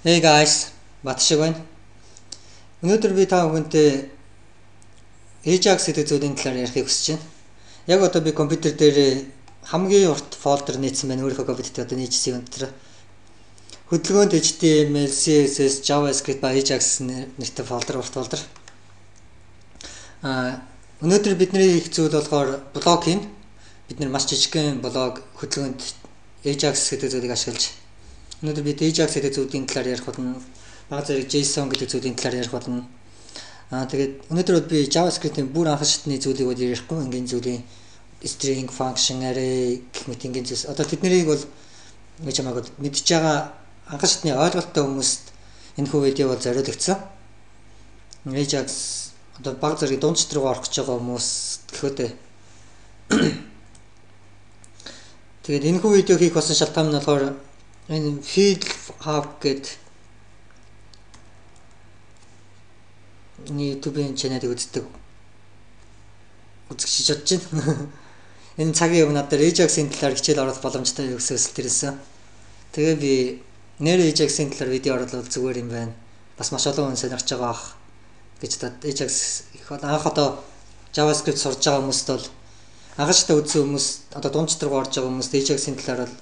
Hey guys, Батшиг байна. Өнөөдөр би та бүхэнтэй Ajax гэдэг зүйлийн талаар ярихыг хүсэж байна. Яг одоо би компьютер дээр хамгийн урт фолдер нээсэн байна. Өөрийнхөө компьютерт одоо нээжсэн юм дээр. Хөдөлгөөнд HTML, CSS, JavaScript ба Ajax нэртэй фолдер, урт фолдер. Өнөөдөр бидний хийх зүйл болохоор блог хийн. Бид нар маш жижигхэн блог хөдөлгөөнд Ajax гэдэг зүйлийг ашиглаж өнөөдөр бид Ajax гэдэг зүйлийн талаар ярих болно. Баг зэрэг JSON гэдэг зүйлийн талаар ярих болно. Тэгээд өнөөдөр би JavaScript-ийн бүр анхан шатны зүйлийг бол ярихгүй. Ингийн зүйлийн string, function, array гэх мэт ингийн зүйлс. Одоо тэднийг бол гэж хамаагүй мэдж байгаа анхан шатны ойлголттой хүмүүст энэ хүү видео бол зориулагдсан. Ajax одоо баг зэрэг дунд чит руу орох гэж байгаа хүмүүс гэхөөдөө. Тэгээд энэ хүү видео хийх болсон шалтгаан нь болохоор энэ Field Hub гэдэг YouTube-ийн чанарыг үздэг үзэгч бодож байна. Энэ цагийн өмнө надад Ajax-ийн талаар хичээл оруулах боломжтой өсөлт төрсэн. Тэгээ би нэр Ajax-ийн талаар видео оруулах зүгээр юм байна. Бас маш олон хүн сонирхож байгаа ах гэж бодоод Ajax их анх одоо JavaScript сурж байгаа хүмүүст бол анхааралтай үзсэн хүмүүс одоо дундчид руу орж байгаа хүмүүст Ajax-ийн талаар бол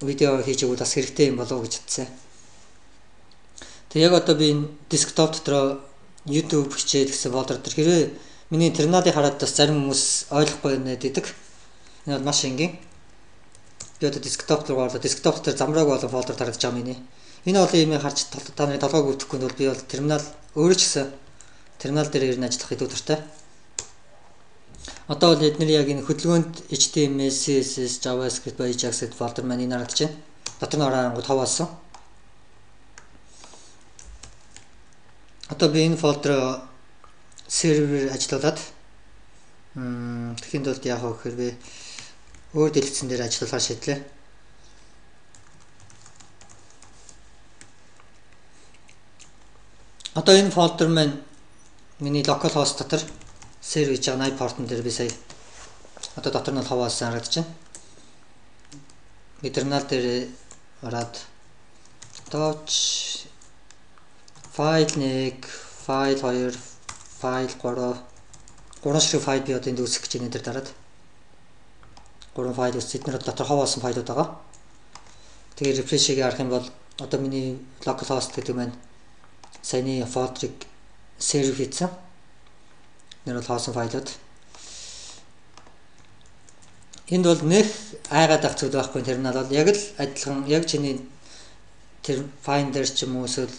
видео хийж өгвөл бас хэрэгтэй юм болов уу гэж бодсон. Тэг яг одоо би энэ десктоп дотор YouTube хичээл гэсэн фолдер дээр хэрвээ миний терминалыг хараад бас зарим хүмүүс ойлгохгүй байдаг. Энэ бол маш энгийн. Би одоо десктоп руу орлоо. Десктоп дээр замрааг болон фолдер тарагдж байгаа миний. Энэ олон юмыг харж та нарын толгойг өвдөхгүй нь бол би бол терминал өөрөө ч гэсэн терминал дээр ирнэ ажиллах илүү дуртай. Одоо бол эдний яг энэ хөдөлгөөнд HTML, CSS, JavaScript ба Ajax гэдэг фолдер маань энэ харагдаж байна. Дотор нь ороод тав болсон. Одоо би энэ фолдер серверээр ажиллуулад тэгэхэд бол яг хэрвээ өөр дэлгэцэн дээр ажиллуулах шийдлээ. Одоо энэ фолдер маань миний local host дотор сервер хийж байгаа 80 портон дээр би сая одоо дотор нь хаваасан харагдаж байна. Би терминал дээр ороод touch file 1, file 2, file 3 ширхэг файл би одоо энд үүсгэх гэж энэ дээр дараад 3 файл үүсэж эдгээр дотор хаваасан файлууд байгаа. Тэгээ refresh-ийг харах юм бол одоо миний local host гэдэг маань саяны фолдерыг сервер хийсэн. Нэр бол хоосон файлууд. Энд бол нэх айгаад ах зүйл байхгүй терминал бол яг л адилхан яг чиний Finder ч юм уу эсвэл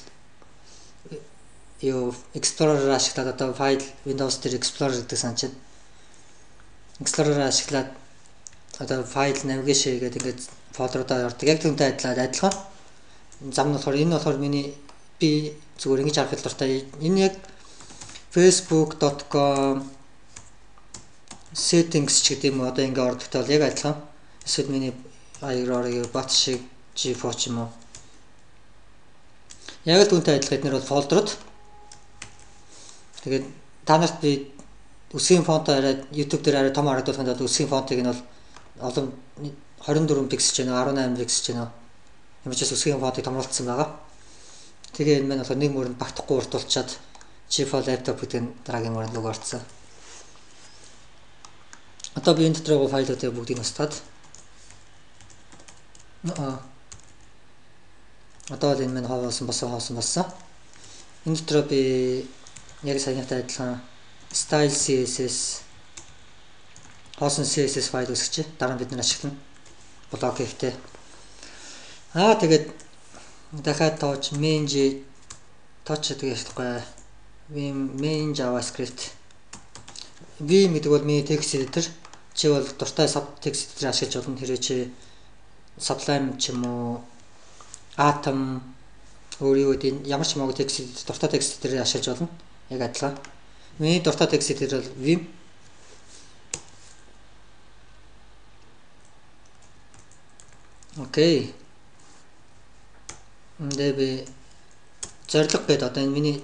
Explorer ашиглаад одоо файл Windows дээр Explorer гэдэг санаж байна. Explorer ашиглаад одоо файл navigation гэдэг ингээд фолдеруудаа ордог. Яг түүнтэй адилхан. Зам нь болохоор энэ болохоор миний би зүгээр ингэж харах дуртай. Энэ яг facebook.com settings ч гэдэг юм одоо ингэ ордогтой бол яг адилхан. Эсвэл миний аягаар бат шиг G4 ч юм уу. Яг л түүнтэй адилхан эдгээр бол фолдерууд. Тэгээд та нарт би үсгийн фонтоо арай YouTube дээр арай том харагдуулахын тулд үсгийн фонтыг нь бол олон 24 пиксел ч байна, 18 пиксел ч байна. Ямар ч үсгийн фонтыг томруулсан байгаа. Тэгээ энэ маань болохоор нэг мөрөнд багтахгүй уртулчаад G4 laptop гэдэг нь дараагийн мөрөнд луг орцсон. Одоо би энэ дотроо файлуудыг бүгдийг устгаад. Одоо л энэ маань хаваасан болсон. Энэ дотроо би яг саяныхтай адилхан style CSS хоосон CSS файл үүсгэж дараа нь бид нар ашиглана. Блог хийхдээ. Тэгээд дахиад touch main гэдэг ашиглахгүй. Main JavaScript. Vim гэдэг бол миний text editor. Чи бол дуртай text editor ашиглаж болно. Хэрвээ чи Sublime ч юм уу Atom өөр ямар ч хамаагүй text editor дуртай text editor ашиглаж болно. Яг адилхан. Миний дуртай text editor бол Vim. Окей. Энд би зорилго гэдэг одоо энэ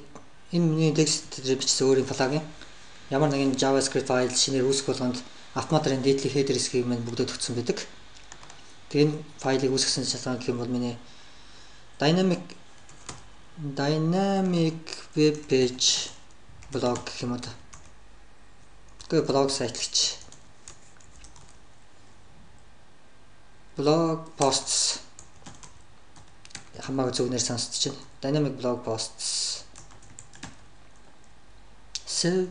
миний text editor бичсэн өөрийн плагин. Ямар нэгэн JavaScript файл шинээр үүсгэх болгонд автоматар энэ delete header хэсгийг маань бүгдөө төгссөн байдаг. Тэгээд энэ файлыг үүсгэсэн шалтгаан гэх юм бол миний dynamic web page blog гэх юм уу та. Тэгээ блог сайт гэж. Blog posts хамаагүй зөвнөр сонсож байна. Dynamic blog posts. So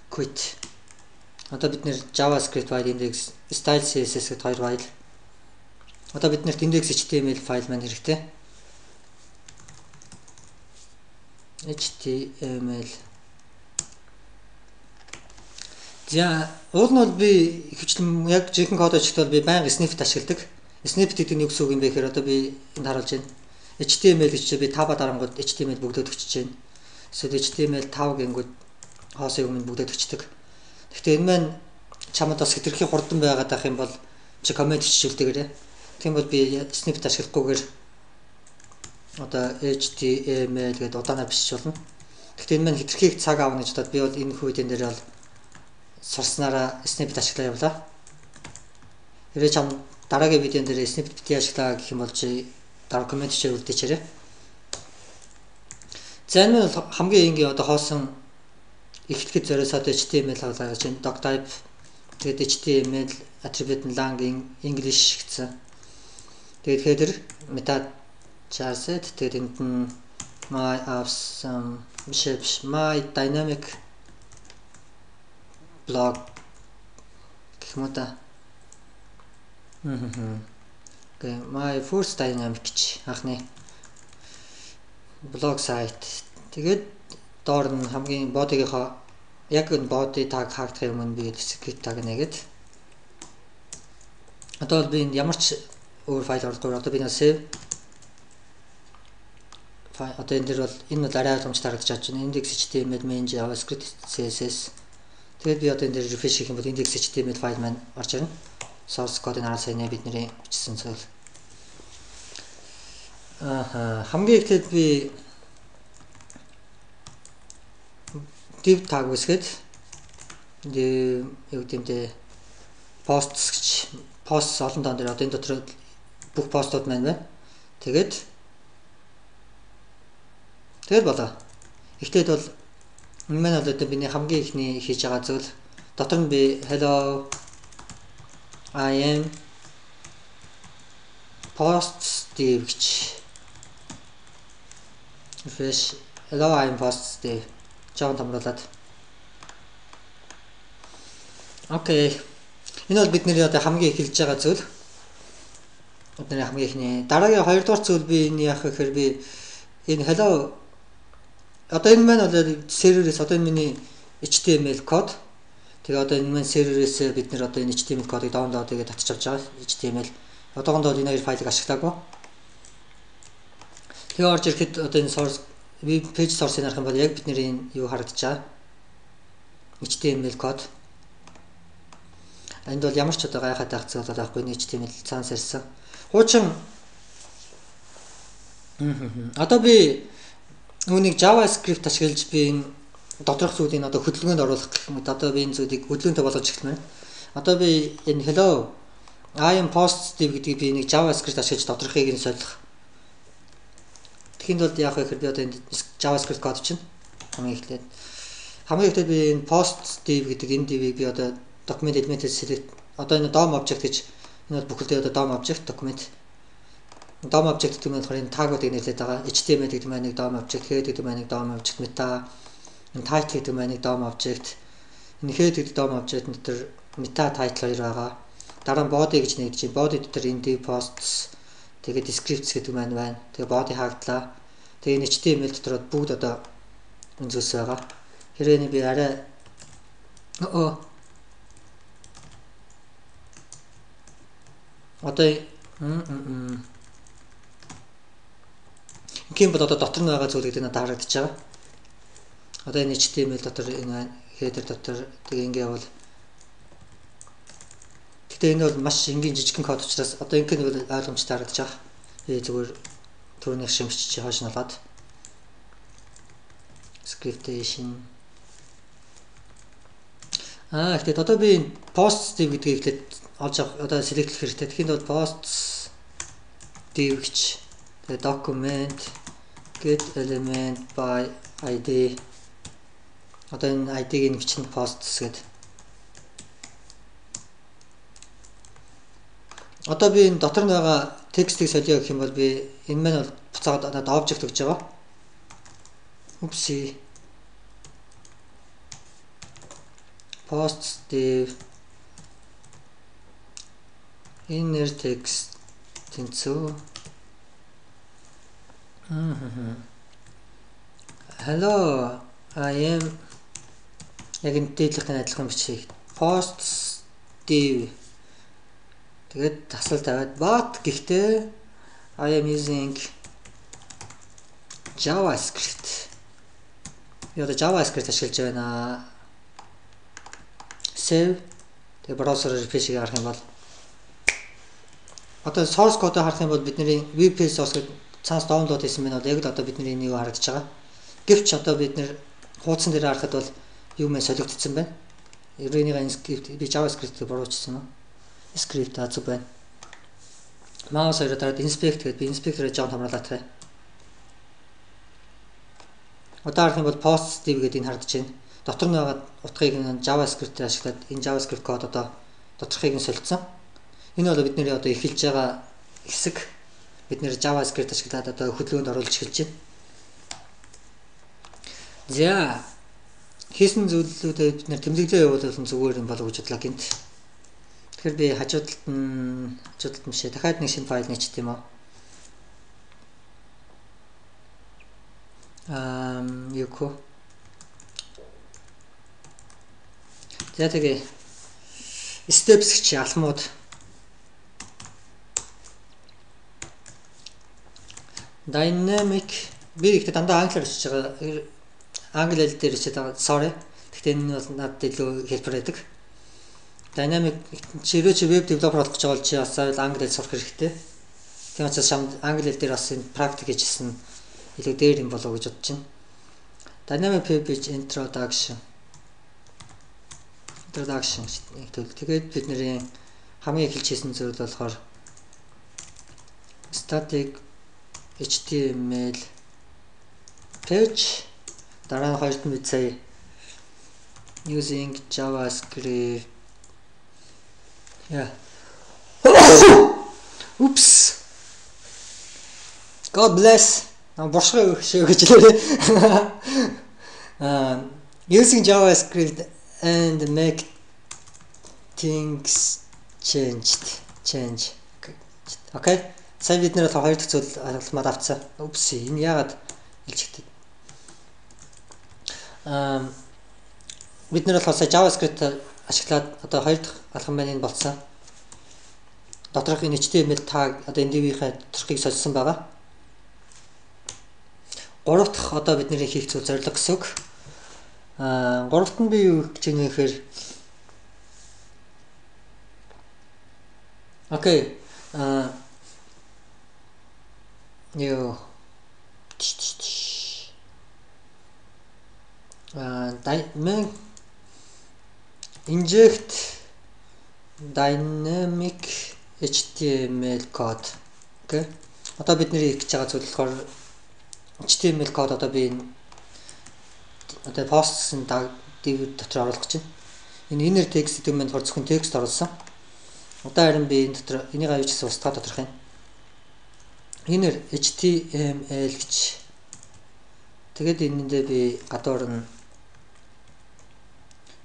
quit. Одоо бид нэр JavaScript file index style CSS гэдэг хоёр файл. Одоо бид нэрт index.html файл маань хэрэгтэй. HTML. За уул нь бол би ихэвчлэн яг жинхэнэ код очихдоо би байнга snippet ашигладаг. Snippet гэдэг нь юу гэсэн үг юм бэ гэхээр одоо би энд харуулж байна. HTML гэж би 5 дарангууд HTML бүгдөө төгчж байна. Эсвэл HTML 5 гэнгүүт хоосын өмнө бүгдөө төгчдөг. Гэхдээ энэ маань чамд бас хэтэрхий хурдан байгаад ах юм бол чи коммент хийчихүүлдэгээрээ. Тийм бол би snippet ашиглахгүйгээр одоо HTML гэдэг удаанаар бичиж болно. Гэхдээ энэ маань хэтэрхий цаг аавна гэж бодоод би бол энэ хүйдэн дээр бол сурснараа snippet ашиглаа явлаа. Хэрвээ чам дараагийн видеон дээр snippet бити ашиглаа гэх юм бол чи дараа коммент хийчихээ үлдээчээрэй. За энэ бол хамгийн энгийн одоо хоосон эхлэхэд зориулсан HTML хаалгаа гэж байна. Doc type тэгээд HTML attribute lang English гэсэн. Тэгээд header meta charset тэгээд энд нь my apps my dynamic blog гэх юм уу та. Okay, my first dynamic гэж анхны blog site. Тэгээд доор нь хамгийн бодигийнхоо яг энэ body tag хаагдахын өмнө би script tag нэгэд. Одоо би энэ ямар ч өөр файл ордгоор одоо би нэ save файл одоо энэ дэр бол энэ бол арай ойлгомжтой харагдаж байна. Index.html main JavaScript CSS. Тэгээд би одоо энэ дэр refresh хийх юм бол index.html файл маань орж ирнэ. Source code-ын араас энэ бидний бичсэн зүйл. Хамгийн эхлээд би div tag үсгээд юу гэмтэй posts гэж post олон дан дээр одоо энэ дотор бүх постууд маань байна. Тэгээд болоо. Эхлээд бол энэ маань бол одоо миний хамгийн ихний хийж байгаа зүйл дотор нь би hello I am posts div гэж refresh hello I am posts div жоо томруулаад. Окей. Энэ бол бидний одоо хамгийн их хэлж байгаа зүйл. Бидний хамгийн ихний дараагийн 2 дугаар зүйл би энэ яах гэхээр би энэ hello одоо энэ маань бол серверээс одоо энэ миний HTML код. Тэгээ одоо энэ маань серверээс бид нэр одоо энэ HTML кодыг download хийгээд татчих авч байгаа HTML. Одоогондоо энэ хоёр файлыг ашиглаагүй. Тэгээ орж ирэхэд одоо энэ source page source-ыг харах юм бол яг бидний энэ юу харагдаж байгаа. HTML код. Энд бол ямар ч одоо гайхаад байх зүйл байхгүй нэг HTML цаанаас ирсэн. Хуучин одоо би үүнийг JavaScript ашиглаж би энэ доторх зүйлийг одоо хөдөлгөөнд оруулах гэх юм. Одоо би энэ зүйлийг хөдөлгөөнтэй болгож эхэлмээр. Одоо би энэ hello I am posts div гэдгийг би нэг JavaScript ашиглаж доторхыг нь солих. Тэгэхэд бол яах вэ гэхээр би одоо энэ JavaScript код чинь хамгийн эхлээд би энэ posts div гэдэг энэ div-ийг би одоо document element select одоо энэ DOM object гэж энэ бол бүхэлдээ одоо DOM object document DOM object гэдэг нь болохоор энэ tag-уудыг нэрлэдэг байгаа. HTML гэдэг нь нэг DOM object, head гэдэг нь нэг DOM object, meta энэ title гэдэг нь нэг DOM object. Энэ head гэдэг DOM object дотор meta title хоёр байгаа. Дараа нь body гэж нэгдэж байна. Body дотор энэ div posts тэгээд descripts гэдэг маань байна. Тэгээд body хаагдлаа. Тэгээд энэ HTML дотор бүгд одоо энэ зүйлс байгаа. Хэрвээ би арай одоо ингээм бол одоо дотор нь байгаа зүйлүүд надад харагдаж байгаа. Одоо энэ HTML дотор энэ header дотор тэгээ ингээ бол гэхдээ энэ бол маш энгийн жижигхэн код учраас одоо ингээ бол ойлгомжтой харагдаж байгаа. Би зүгээр түрүүний шимжиж хойш нь олоод scriptation гэхдээ одоо би post div гэдгийг эхлээд олж авах одоо select хийх хэрэгтэй. Тэгэхэд бол posts div гэж Тэгээ document get element by ID. Одоо энэ ID-г нэг чинь posts гэдэг. Одоо би энэ дотор нь байгаа текстийг солио гэх юм бол би энэ маань бол буцаагаад одоо object гэж байгаа. Oopsie. Posts div inner text тэнцүү. Hello, I am яг энэ дээдлэгтэй адилхан бичиж posts div тэгээд тасал тавиад but гэхдээ I am using JavaScript. Яг JavaScript ашиглаж байна. Save. Тэгээд браузераар refresh хийх юм бол одоо source code-ыг харах юм бол бидний WPS source гэдэг цаас download хийсэн байна бол яг л одоо бидний энийг харагдаж байгаа. Гэвч одоо бид нэр хуудсан дээр харахад бол юу мэ солигдсон байна. Ерөнхийдөө энэ script би JavaScript-ийг буруучсан юм. Script азуу байна. Mouse хоёр дараад inspect гэдэг би inspector-ыг жоон хамруулаад таа. Одоо харах юм бол post div гэдэг энэ харагдаж байна. Дотор нь байгаа утгыг JavaScript-ээр ашиглаад энэ JavaScript код одоо доторхыг нь солилцсон. Энэ бол бидний одоо эхэлж байгаа хэсэг. Бид нэр JavaScript ашиглаад одоо хөдөлгөөнд оруулж эхэлж байна. За хийсэн зүйлүүдээ бид нэр тэмдэглээ явуулсан зүгээр юм болов гэж бодлоо гинт. Тэгэхээр би хажуудалд мшээ дахиад нэг шинэ файл нэчт юм аа. Юко. За тэгээ steps чи алхмууд dynamic би ихтэй дандаа англиар бичиж байгаа. Англи хэл дээр бичиж байгаа. Sorry. Гэхдээ энэ бол надад илүү хэлбэр байдаг. Dynamic чирээ чи веб девелопер болох гэж байгаа бол чи бас англи хэл сурах хэрэгтэй. Тийм учраас англи хэл дээр бас энэ практик хийжсэн илүү дээр юм болов гэж бодож байна. Dynamic page introduction. Тэгээд бидний хамгийн эхэлж хийсэн зүйл болохоор static HTML page дараа нь хоёрт нь сая using JavaScript. Oops. God bless. Бошгоо шээ гэж лээ. Using JavaScript and make things change. Okay. Сайн бид нэр хоёр дахь зүйл алхмад авцсан. Oops. Энэ яагаад илжигдээ? Бид нэр болохоор JavaScript ашиглаад одоо хоёр дахь алхам маань энэ болсон. Доторх энэ HTML tag одоо NDV-ийн доторхыг солисон байгаа. Гурав дахь одоо бидний хийх зүйл зорилго гэсэн үг. Гуравт нь би юу гэж байна гэхээр окей. Юу inject dynamic HTML code. Окей. Одоо бидний хийж байгаа зүйл болохоор HTML код одоо би одоо постсэн div дотор оруулах гэж байна. Энэ inner text гэдэг нь болохоор зөвхөн текст оруулсан. Одоо харин би энэ дотор энийг аюуч гэсэн устгах доторх юм. Inner HTML гэж. Тэгээд энэндээ би гадуур нь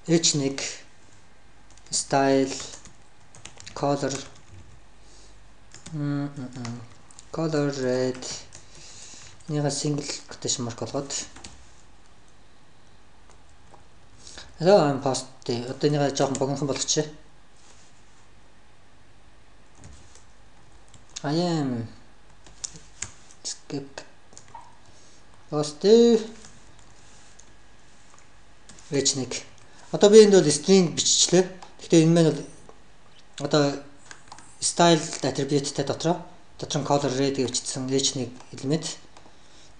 h1 style color color red нэга single quotation mark болгоод hello I'm post одоо нэга жоохон богинохон болгочихъя. I am skip post h1 одоо би энд бол string биччихлээ. Гэхдээ энэ маань бол одоо style attribute-тэй дотор нь color red гэж бичсэн h1 element.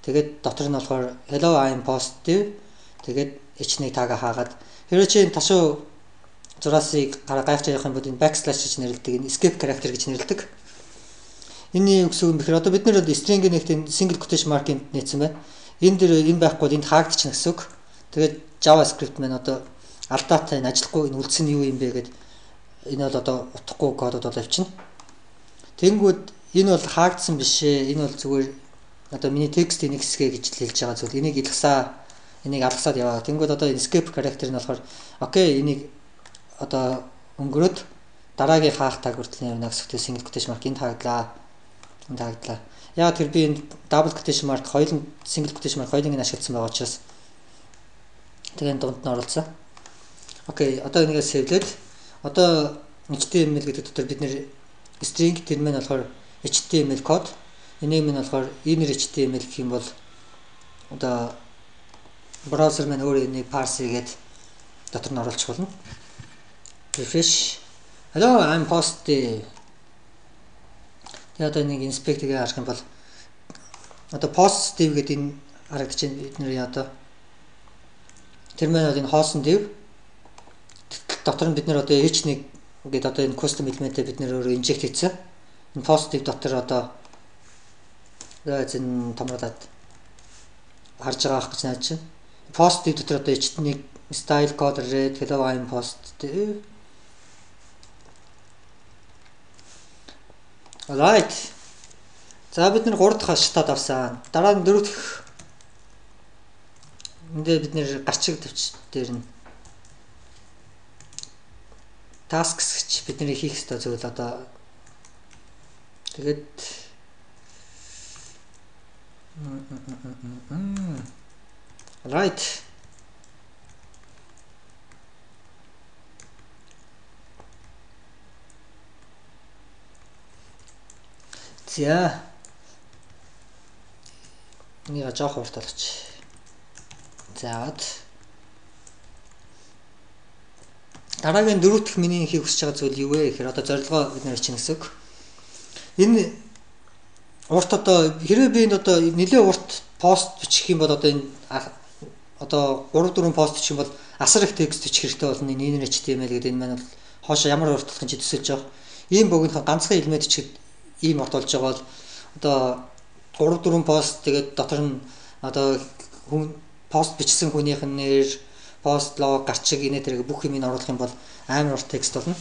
Тэгээд дотор нь болохоор hello I'm positive. Тэгээд h1 тага хаагаад хэрвээ чи ташуу зураасыг гайхаж явах юм бол энэ backslash гэж нэрлэдэг, энэ escape character гэж нэрлэдэг. Энэний үг юм бэхээр одоо бид нэр string-ийн нэгт single quotation mark-ыг нээсэн байна. Энэ дээр энэ байхгүй бол энд хаагдчихна гэсэн үг. Тэгээд JavaScript маань одоо алдаатай энэ ажиллахгүй энэ үлдсэн юу юм бэ гэд энэ бол одоо утгагүй кодод бол авчина. Тэнгүүд энэ бол хаагдсан биш ээ. Энэ бол зүгээр одоо миний текстийн нэг хэсгээ гэж хэлж байгаа зүйл. Энийг энийг алгасаад яваа. Тэнгүүд одоо escape character нь болохоор окей энийг одоо өнгөрөөд дараагийн хаах таг хүртэл явна гэсэн үг single quotation mark энд хааглаа. Энд хааглаа. Яа тэр би энэ double quotation mark хоёулын single quotation mark хоёулыг нь ашигласан байгаа учраас тэгээд дунд нь оруулсан. Окей, одоо энийгээ сэвлээд одоо HTML гэдэг дотор бид нэр string тэр маань болохоор HTML код. Энийг минь болохоор inner HTML гэх юм бол одоо браузер маань өөрөө энийг parse хийгээд дотор нь оруулах болно. Refresh. Hello, I'm positive. Тэгээд одоо нэг inspect-ийг харах юм бол одоо positive гэдэг энэ харагдаж байна бид нэр одоо тэр маань бол энэ хоосон div дотор нь бид нэр одоо h1 гэдэг одоо энэ custom element-ийг бид нэр өөрөө inject хийсэн. Энэ positive дотор одоо зэн томролоод харж байгаа ах гэж найдаж байна. Positive дотор одоо h1 style code red hello I'm positive. Alright. За бид нэр 3 дахь хаштай авсан. Дараа нь 4 дахь эндээ бид нэр гарчиг төвч дээр нь tasks гэж бидний хийх ёстой зүйл одоо тэгээд right. За. Энийг жоох урт болгоч. Заавад. Дараагийн 4 дахь миний хийх хүсэж байгаа зүйл юу вэ гэхээр одоо зорилгоо бид нэр чинь гэсэн үг. Энэ урт одоо хэрвээ би энэ одоо нэлээд урт пост бичих юм бол одоо энэ одоо 3-4 пост бичих юм бол асар их текст бичих хэрэгтэй болно. Энэ HTML гэдэг энэ маань бол хоошо ямар урт болох гэж төсөлж байгаа. Ийм богинохоо ганцхан элемент бичихэд ийм урт болж байгаа бол одоо 3-4 пост тэгээд дотор нь одоо хүн пост бичсэн хүнийх нь нэр, пост лог, гарчиг инээ тэрэг бүх юмыг оруулах юм бол амар урт текст болно.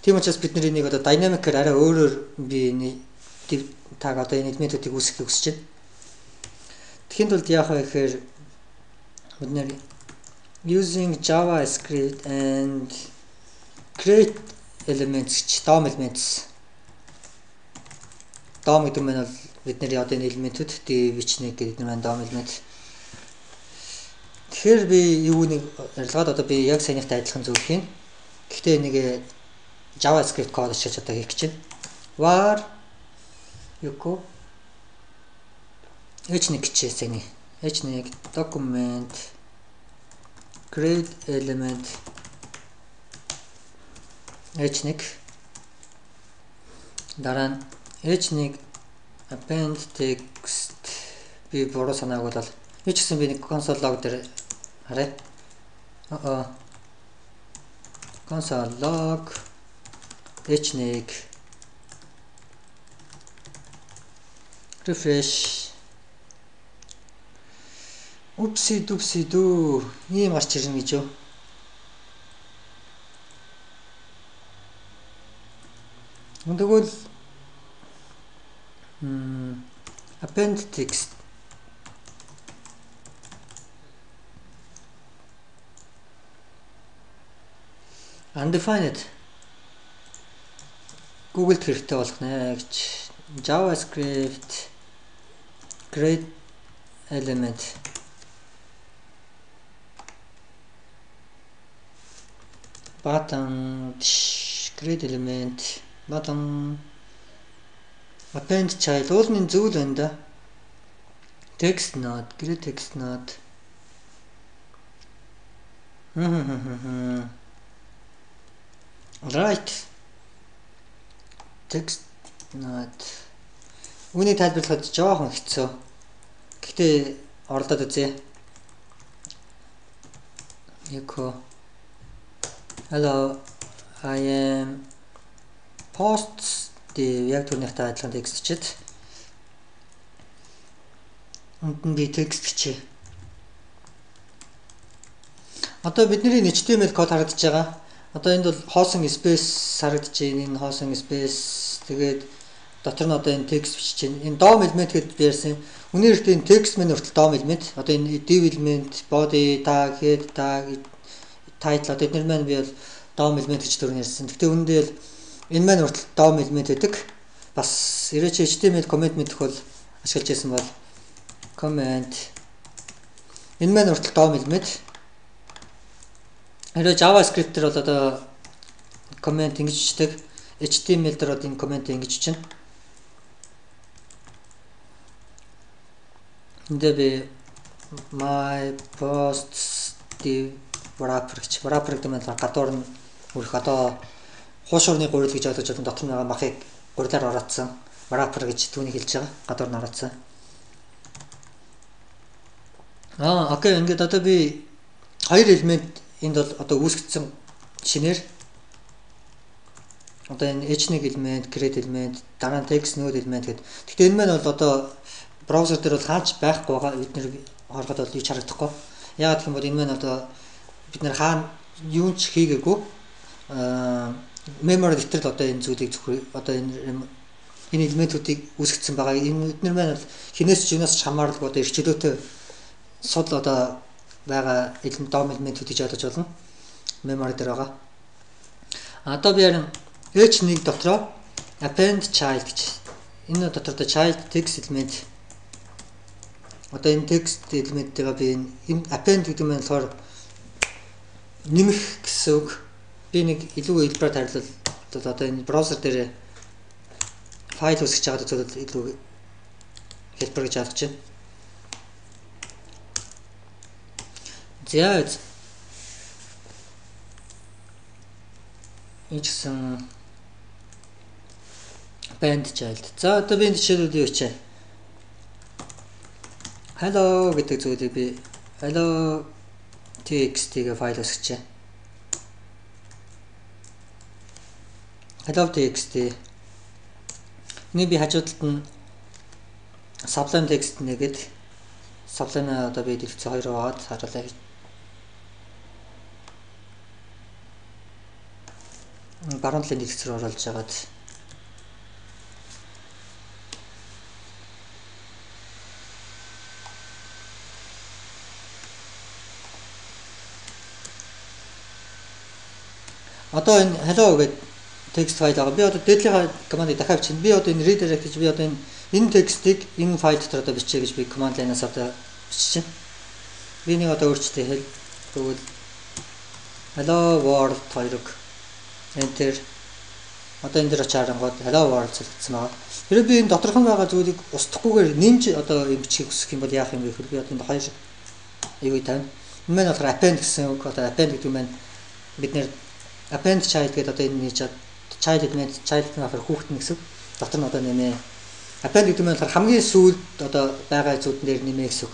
Тийм учраас бид нар энийг одоо dynamic-аар арай өөрөөр би энэ таг одоо энэ элементүүдийг үүсгэхийг хүсэж байна. Тэгэхэд бол яах вэ гэхээр бид нэр using JavaScript and create elements гэж DOM elements. DOM гэдэг нь бол бидний одоо энэ элементүүд div1 гэдэг нь DOM элемент. Тэгэхээр би юу нэг арилгаад одоо би яг саяныхтай адилхан зүйл хийн. Гэхдээ энийг JavaScript код хийж одоо хийх гэж байна. Var юко h1 гэжсэн нэг h1 document create element h1 дараа нь h1 append text би буруу санааг бол юу ч гэсэн би нэг console log дээр хараа. Console log h1 refresh. Oopsie doopsie doo. Ийм гарч ирнэ гэж юу? Тэгвэл append text undefined Google хэрэгтэй болох нэ гэж JavaScript create element button create element button append child уулын зүйл байна да. Text node create text node right text node үүнийг тайлбарлахад жоохон хэцүү. Гэхдээ орлоод үзье. Echo hello I am posts яг түрнийхтэй адилхан текст чид. Энд нь би текст бичээ. Одоо бидний HTML код харагдаж байгаа. Одоо энд бол хоосон space харагдаж байна. Энэ хоосон space тэгээд дотор нь одоо энэ текст бичиж байна. Энэ DOM element гэдээ ярьсан. Үнээр энэ текст мэн хүртэл DOM element. Одоо энэ div element, body tag, head tag, title одоо эдгээр маань би бол DOM element гэж төрөөр ярьсан. Гэхдээ үүндээ л энэ маань хүртэл DOM element гэдэг. Бас ирээч HTML comment мэдэх бол ашиглаж байсан бол comment энэ маань хүртэл DOM element. Хэрвээ JavaScript дээр бол одоо comment ингэж бичдэг. HTML дээр одоо энэ comment ингэж чинь. Эндээ би my posts div wrapper гэж wrapper гэдэг нь гадуур нь хүрэх одоо хуушуурны гурил гэж ойлгож байгаа дотор нь байгаа махыг гурилаар ороодсон wrapper гэж түүнийг хэлж байгаа. Гадуур нь ороодсон. Окей, ингээд одоо би хоёр элемент энд бол одоо үүсгэсэн шинээр одоо энэ h1 элемент, create элемент, дараа нь text node элемент гэдэг. Гэхдээ энэ маань бол одоо браузер дээр бол хааж байхгүй байгаа. Бид нэр харахад бол юу ч харагдахгүй. Яагаад гэх юм бол энэ маань одоо бид нэр хаана юу ч хийгээгүй. Memory дээр л одоо энэ зүйлийг зөвхөн одоо энэ элементүүдийг үүсгэсэн байгаа. Энэ эдгээр маань бол хинээс ч юунаас ч хамааралгүй одоо эрхчлөөтэй судал одоо байгаа DOM элементүүд гэж ойлгож болно. Memory дээр байгаа. Одоо би харин h1 дотроо append child гэж. Энэ дотор одоо child text element. Одоо энэ text element-ийг би энэ append гэдэг нь болохоор нэмэх гэсэн үг. Би нэг илүү хэлбэрээр тайлбарлал одоо энэ браузер дээр файл үүсгэж байгаа зүйлд илүү хэлбэр гэж ойлгож байна. За ինչсэн append child. За одоо би энэ жишээлүүд юу хийчихэ? Hello гэдэг зүйлийг би hello txt-г файл үүсгэж. Hello txt. Энийг би хажуудалд нь sublime text нэгэд sublime одоо би дэлгэц 2 аваад харуулъя. Баруун талын дэлгэц рүү оруулж агаад одоо энэ hello гэдэг текст файл байгаа. Би одоо дээдлийнхаа командыг дахиад бичнэ. Би одоо энэ redirect гэж би одоо энэ текстийг энэ файл дотор одоо бичээ гэж би command line-аас одоо бичиж байна. Би нэг одоо өөрчлөлтөө хэл. Тэгвэл hello world 2-ыг enter. Одоо энэ дээр очиарангууд hello world зэрэгцсэн байгаа. Хэрвээ би энэ доторхон байгаа зүйлийг устгахгүйгээр нэмж одоо юм бичих хүсэх юм бол яах юм бэ гэхээр би одоо энэ хоёр ийг тавина. Энэ маань болохоор append гэсэн үг. Одоо append гэдэг нь маань бид нэр append child гэдэг одоо энэ хийж child element child нь болохоор хүүхэд гэсэн. Дотор нь одоо нэмээ. Append гэдэг нь болохоор хамгийн сүүлд одоо байгаа зүйлэн дээр нэмээ гэсэн.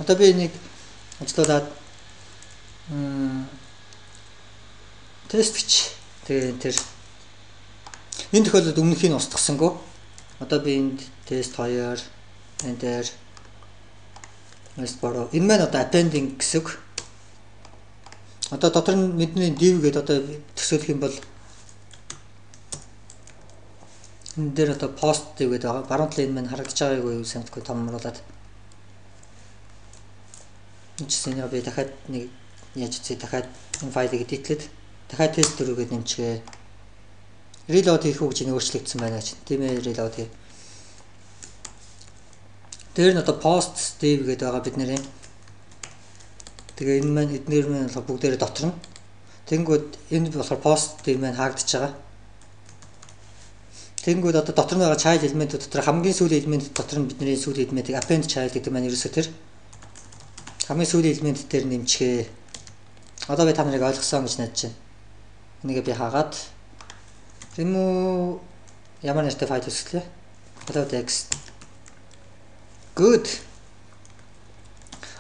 Одоо би нэг ажиллуулад тест бич. Тэгээ тэр энэ тохиолдолд өмнөхийг нь устгасангүй. Одоо би энд тест 2 enter Westboro. Энэ маань одоо appending гэсэн. Одоо дотор нь бидний div гэдэг одоо төсөөлөх юм бол энэ дээр одоо post гэдэг байгаа. Баруун талын маань харагдаж байгаагүй юу санагдахгүй томруулаад. Энэ чинь би дахиад нэг яаж чи дахиад энэ файлыг эдитлээд дахиад тест дөрөвгээд нэмчихээ. Reload хийх үг чинь өөрчлөгдсөн байна гэж. Тийм ээ reload хий. Дээр нь одоо post div гэдэг байгаа бид нэрийн. Тэгээ энэ маань эднэр маань болохоор бүгдээрээ дотор нь. Тэнгүүд энэ болохоор post div маань хаагдчихж байгаа. Тэнгүүд одоо дотор нь байгаа child элементүүд дотор хамгийн сүүлийн элемент дотор нь бидний сүүлийн элементийг append child гэдэг маань ерөөсөө тэр хамгийн сүүлийн элемент дээр нэмчихээ. Одоо би та нарыг ойлгосон гэж найдаж байна. Энийг би хаагаад remove ямар нэртэй файл үүсгэлээ. Hello text. Good.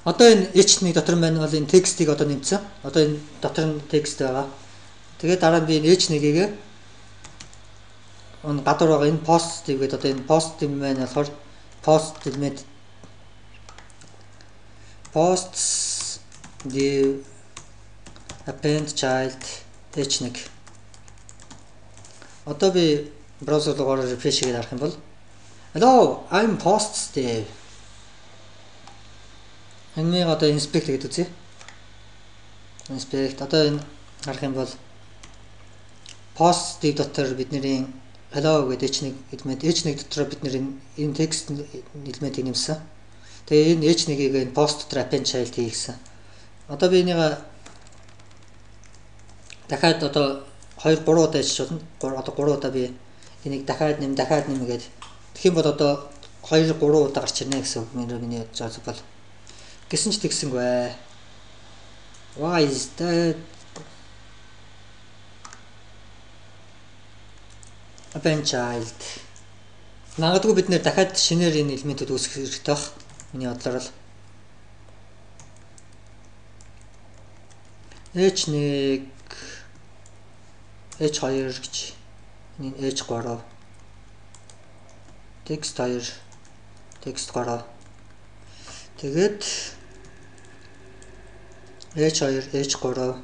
Одоо энэ h1 дотор маань бол энэ текстийг одоо нэмсэн. Одоо энэ дотор нь текст байгаа. Тэгээд дараа нь би энэ h1-ийг гадуур байгаа энэ positive гэдэг одоо энэ positive маань болохоор post элемент posts div append child h1. Одоо би браузер руугаар refresh хийгээд харах юм бол hello I'm posts div. Энийг одоо inspect гэдэг үзье. Inspect одоо энэ харах юм бол post div дотор бидний hello гэдэг h1 дотор бид энэ текст элементийг нэмсэн. Тэгээ энэ h1-ийг энэ post дотор append child хийгсэн. Одоо би энийг дахиад одоо 2 3 удаа хийж болно. Одоо 3 удаа би энийг дахиад нэм гээд тэгэх юм бол одоо 2 3 удаа гарч ирнэ гэсэн үг миний бодож бол. Гэсэн ч тэгсэнгүй. Why is that? Append child. Магадгүй бид нэр дахиад шинээр энэ элементүүд үүсгэх хэрэгтэй байх. Миний бодлоор л h1 h2 гэж энэ h3 text 2 text 3 тэгээд h2 h3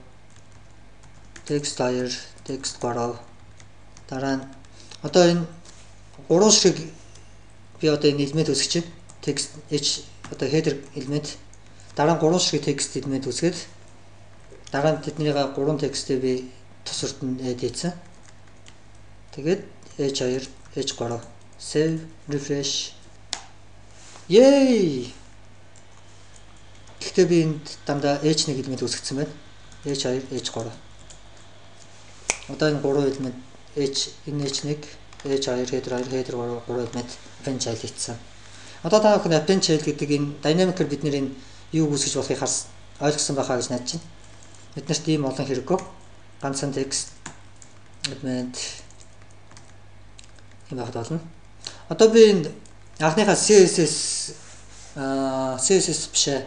text 2 text 3 дараа нь одоо энэ 3 шиг би одоо энэ элемент үүсгэж байна. Text h одоо header элемент дараа нь 3 шиг text элемент үүсгээд дараа нь тэднийг 3 текстээ би тус урд нь хийсэн. Тэгээд h2 h3 save refresh. Yay! Гэхдээ би энд дандаа h1 элемент үүсгэсэн байна. h2 h3. Одоо энэ 3 элемент энэ h1 h2 header 2 header 3 элемент append child хийсэн. Одоо та бүхэн append child гэдэг энэ dynamic-аар бид нэр энэ юу үүсгэж болохыг ойлгосон байхаа гэж найдаж байна. Биднэрт ийм олон хэрэггүй. Ганцхан text элемент юм байхад болно. Одоо би энэ анхныхаа CSS биш ээ.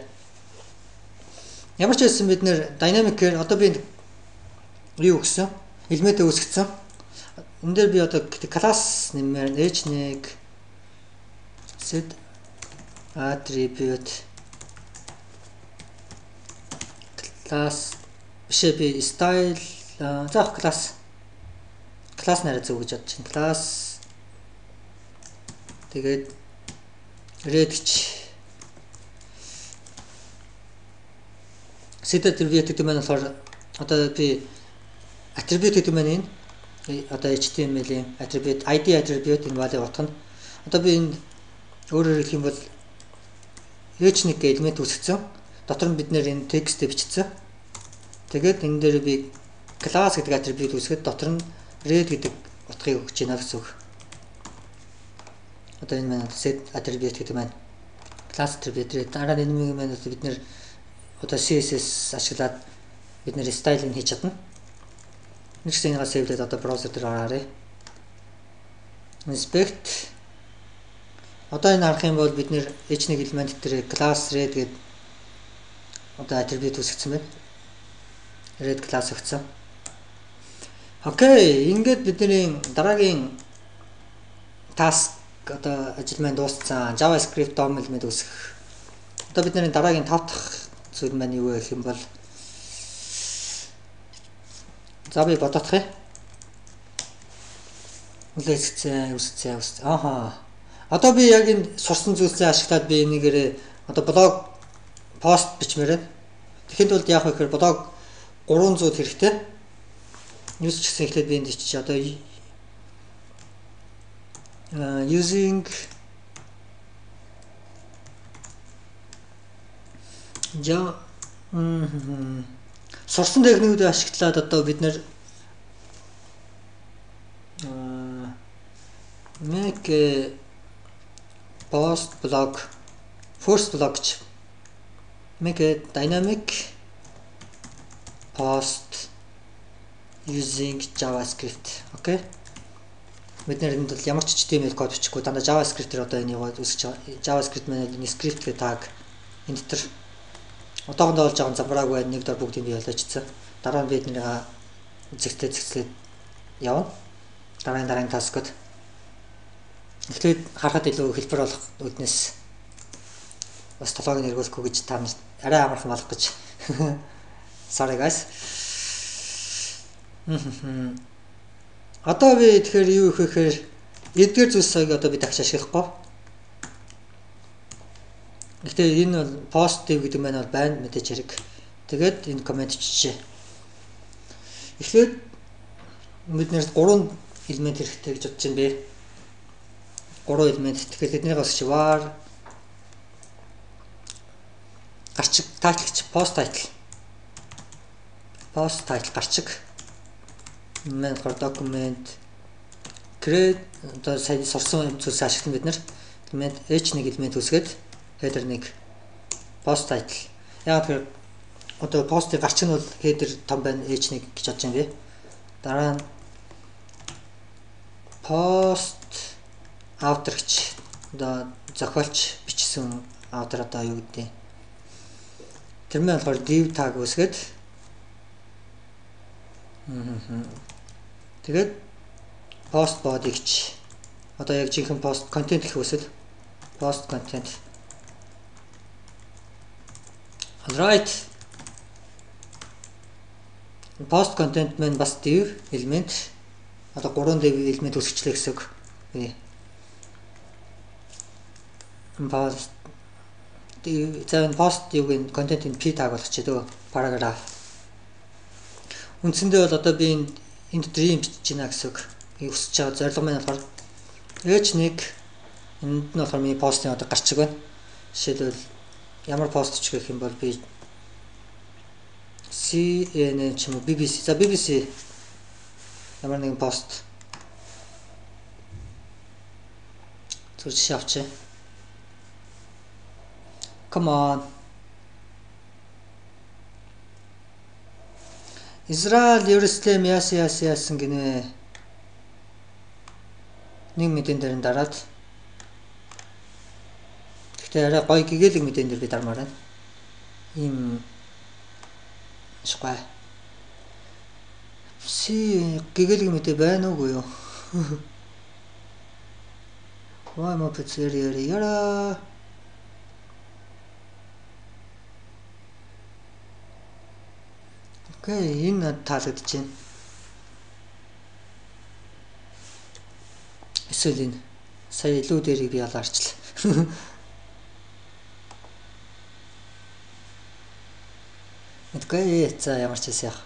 Ямар ч байсан бид нэр dynamic-ээр одоо би юу гэсэн элемент үүсгэсэн. Энд дээр би одоо class нэмээр h1 set attribute class бишээ би style заах class нараа зөв гэж бодож байна. Class тэгээд red гэж set attribute гэдэг маань болохоор одоо би attribute гэдэг маань энэ одоо HTML-ийн attribute ID attribute энэ value утгана. Одоо би энэ өөрөөр хэлэх юм бол h1 гэх элемент үүсгэсэн. Дотор нь бид нэр энэ текстээ бичсэн. Тэгээд энэ дээр би class гэдэг attribute үүсгээд дотор нь red гэдэг утгыг өгч байна гэсэн үг. Одоо энэ маань set attribute гэдэг маань class attribute дараа нь энэ маань бид нэр одоо CSS ашиглаад бид нэр style-ыг хийж чадна. Нэгс энэгээ сэвлээд одоо браузер дээр ороорой. Inspect. Одоо энэ харах юм бол бид нэр h1 элемент дээр class red гэдэг одоо attribute үүсгэсэн байна. Red class өгсөн. Окей, ингээд бидний дараагийн task одоо ажил маань дууссан. JavaScript DOM элемент үүсгэх. Одоо бидний дараагийн 5 дахь зүйл маань юу вэ гэх юм бол за би бодох юм. Үлээсгцэн. Ааха. Одоо би яг энэ сурсан зүйлсээ ашиглаад би энийгээрээ одоо блог пост бичмээр байна. Тэгэхэд бол яах вэ гэхээр блог 300 хэрэгтэй. Юус ч гэсэн эхлээд би энд чи одоо using сурсан техникүүдийг ашиглаад одоо бид нэр make a post blog first blog гэж make a dynamic post using JavaScript. Okay. Бид нэр энд ямар ч HTML код бичихгүй дандаа JavaScript-ээр одоо энийг үүсгэж байгаа. JavaScript маань энэ script гэдэг tag энэ дотор одоохондоо болж байгаа замбраагүй нэг дор бүгдийг бий болгочихсон. Дараа нь бид нэрээ зэгцлээд явна. Дараагийн таскад Эхлээд харахад илүү хэлбэр болох үднэс бас толгойг нэргүүлэхгүй гэж та арай амархан болох гэж. Sorry guys. Одоо би тэгэхээр юу их гэхээр эдгээр зүйлс соёг одоо би дахиж ашиглахгүй. Гэхдээ энэ бол positive гэдэг маань бол байна мэдээж хэрэг. Тэгээд энэ комент чижээ. Эхлээд бид нэр 3 элемент хэрэгтэй гэж бодож байна бэ. 3 элемент. Тэгэхээр тэднийг бас var гарчиг title гэж post title. Post title гарчиг. Энэ маань document create одоо сайн сурсан зүйлс ашиглан бид нар элемент h1 элемент үсгээд header 1 post title. Яг тэр одоо постын гарчиг нь бол header том байна h1 гэж бодож байна би. Дараа нь post outer гэж одоо зохиолч бичсэн outer одоо юу гэдэг. Тэр маань болохоор div tag үсгээд тэгээд post body гэж одоо яг жинхэнэ post content гэх үсэл post content. Alright. Post content маань бас div element одоо 3 div element үсгэжлээ гэсэн үг. Post post юугийн content-ийн p tag болгочих дөө paragraph. Үндсэндээ бол одоо би энд dream бичиж байна гэсэн үг. Өсөж байгаа зорилго маань болохоор h1 энд нь болохоор миний постын одоо гарчиг байна. Жишээлбэл ямар пост ч гэх юм бол би CNN ч юм уу BBC. За BBC ямар нэгэн пост зөв жишээ авчаа. Come on. Израиль Ерүслэм яасан гинэ. Нэг мэдэн дээр дараад. Гэхдээ арай гоё гэгээлэг мэдэн дээр би дармаар байна. Ийм шгүй. Гэгээлэг мэдээ байна уугүй юу? Why am I putting яра? Окей, энэ таалагдж байна. Эсвэл энэ сая илүү дээрийг би ялаарчлаа. Окей, за ямар ч байсан яах.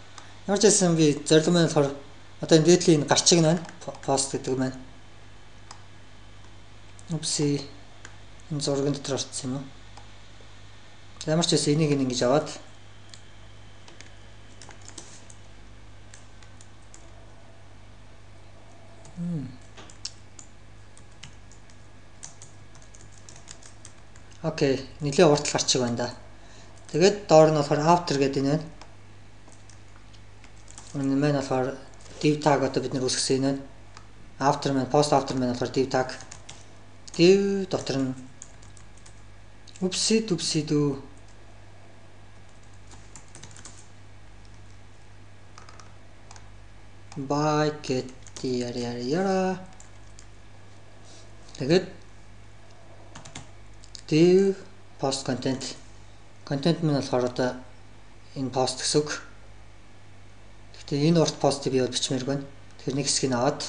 Ямар ч байсан би зорилго маань болохоор одоо энэ дээдлийн гарчиг нь пост гэдэг маань. Упси энэ зургийн дотор орсон юм уу? Ямар ч байсан энийг ингэж аваад Окей, нэлээ уртл гарчиг байна да. Тэгээд доор нь болохоор after гэдэг энэ байна. Энэ маань болохоор div tag одоо бид нэр үүсгэсэн энэ байна. After маань post after маань болохоор div tag. Div дотор нь upsi dupsi by get яра. Тэгээд div post content маань болохоор одоо энэ post гэсэн үг. Гэхдээ энэ урт постыг би бол бичмээр байна. Тэгэхээр нэг хэсгийг аваад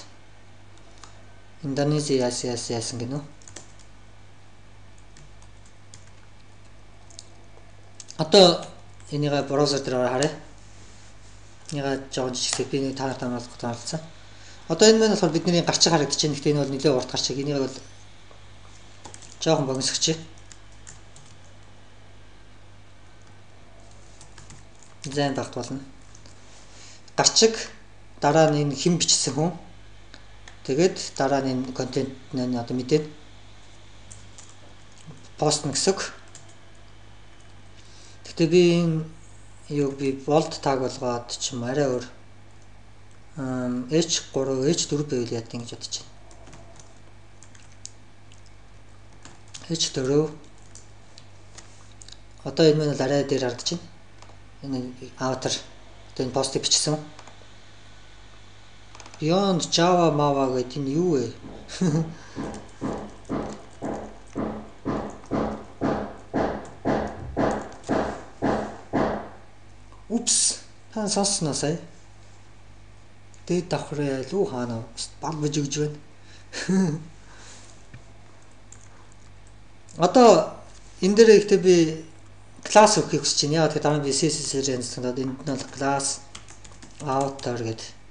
Индонези яасан гинөө. Одоо энийг браузер дээр харъя. Энийг жоохон жижигсээ би нэг та нарт таалцсан. Одоо энэ маань болохоор бидний гарчиг харагдаж байна. Гэхдээ энэ бол нэлээд урт гарчиг. Энийг бол жоохон богиносгоч. Зайн багт болно. Гарчиг дараа нь энэ хэн бичсэн хүн. Тэгээд дараа нь энэ контент нь одоо мэдээ пост гэсэн үг. Гэхдээ би энэ юуг би bold tag болгоод ч юм арай өөр H3 H4 байвал яа гэж бодож байна. H4 одоо энэ маань арай дээр хардж байна. Энэ outer одоо энэ постыг бичсэн. Beyond Java Mava гэдэг нь юу вэ? Упс. Та сонссноо сая. Дээд давхраа лүү хаана баг бижигж байна. Одоо энэ дээр ихтэй би класс өгөхийг хүсэж байна. Яагаад гэвэл би CSS-ээр installed энд нь бол class outer гэдэг.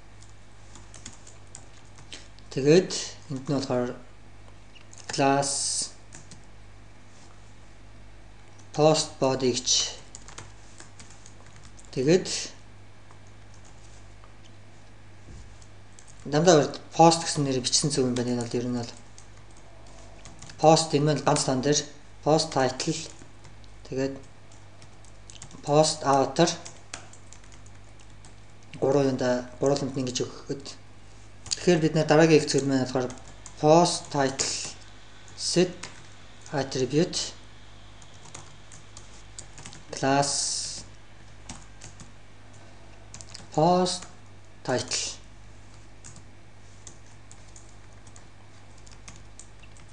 Тэгээд энд нь болохоор class post body гэж. Тэгээд дандаа post гэсэн нэр бичсэн зөв юм байна. Энэ бол ер нь бол post энэ нь ганц тан дээр post title тэгээд post outer гурванд нь ингэж өгөхөд тэгэхээр бид дараагийн хэсэг маань болохоор post title set attribute class post title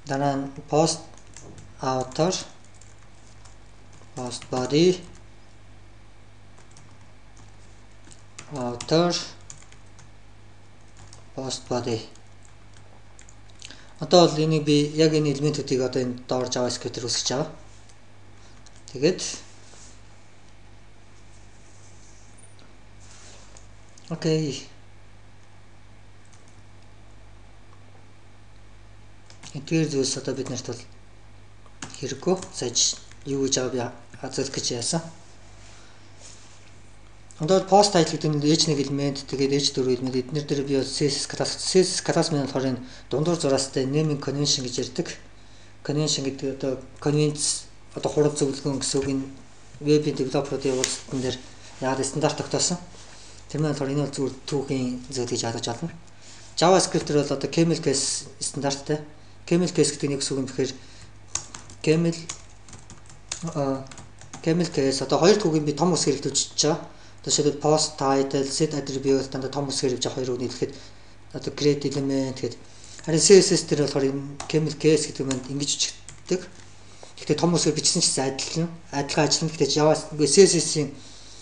дараа нь post outer post body outer post body. Одоо бол энийг би яг энэ элементүүдийг одоо энэ доор JavaScript-ээр үсгэж байгаа. Тэгээд окей. Эдгээр зүйлс одоо бид нарт бол хэрэггүй. Сая юу гэж байгаа би азуулах гэж яасан. Одоо post title гэдэг нь h1 элемент тэгээд h4 элемент эдгээр дээр би CSS class маань болохоор энэ дундуур зураастай naming convention гэж ярьдаг. Convention гэдэг одоо convenience одоо хурал зөвлөгөөн гэсэн үг энэ веб девелоперуудын явуулалтан дээр яагаад стандарт тогтоосон. Тэр маань болохоор энэ бол зүгээр түүхийн зүйл гэж ойлгож байна. JavaScript дээр бол одоо camel case стандарттай. Camel case гэдэг нэг үг юм бэхээр camel case одоо хоёр түүхийг би том ус хэрэглэж үзэж байгаа. Жишээлбэл post title set attribute дандаа том ус хэрэгж хоёр үг нийлэхэд одоо create element гэдэг. Харин CSS дээр болохоор энэ camel case гэдэг нь ингэж үчигддэг. Гэхдээ том усыг бичсэн ч адилхан ажиллана. Гэхдээ Java CSS-ийн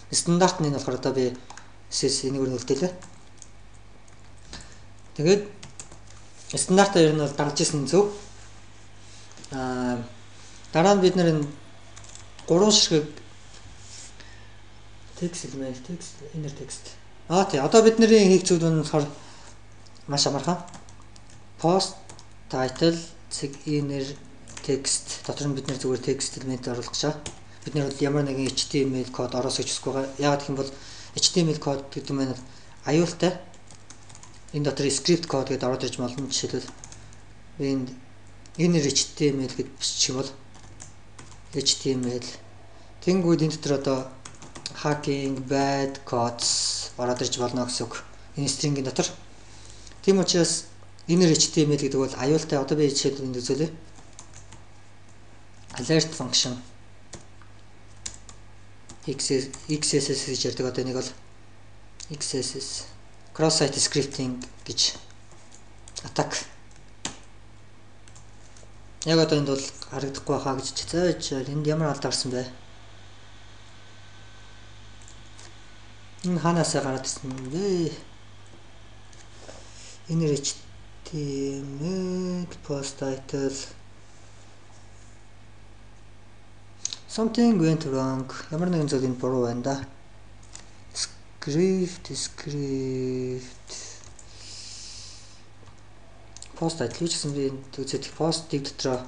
стандарт нь болохоор одоо би CSS энийг өрнөлтөлөө. Тэгээд стандартаар ер нь бол дагж исэн зөв. Дараа нь бид нэр энэ гурван ширхэг text element, text, inner text. Тий, одоо бидний хийх зүйл нь болохоор маш амархан. Post title, inner text. Дотор нь бид нэр зүгээр text element оруулах гэж байгаа. Бид нэр бол ямар нэгэн HTML код оруулах гэж хүсэхгүй байгаа. Яагаад гэх юм бол HTML код гэдэг нь аюултай. Энэ дотор script код гэдээ ороод ирж болно. Жишээлбэл энэ inner HTML гэж бичих юм бол HTML. Тэнгүүд энэ дотор одоо hacking bad codes ороод ирж болно гэсэн үг. Энэ string-ийн дотор. Тийм учраас inner HTML гэдэг бол аюултай. Одоо би жишээлбэл энд үзүүлье. Alert function XSS гэж ярьдаг. Одоо энийг бол XSS cross site scripting гэж attack. Яг одоо энд бол харагдахгүй хаа гэж цааш энд ямар алдаа гарсан бэ? Энэ ханаасаа гараад ирсэн бэ? Inner HTML post title something went wrong. Ямар нэгэн зүйл энэ буруу байна да. Script post title гэсэн би үзээд post-ийг дотроо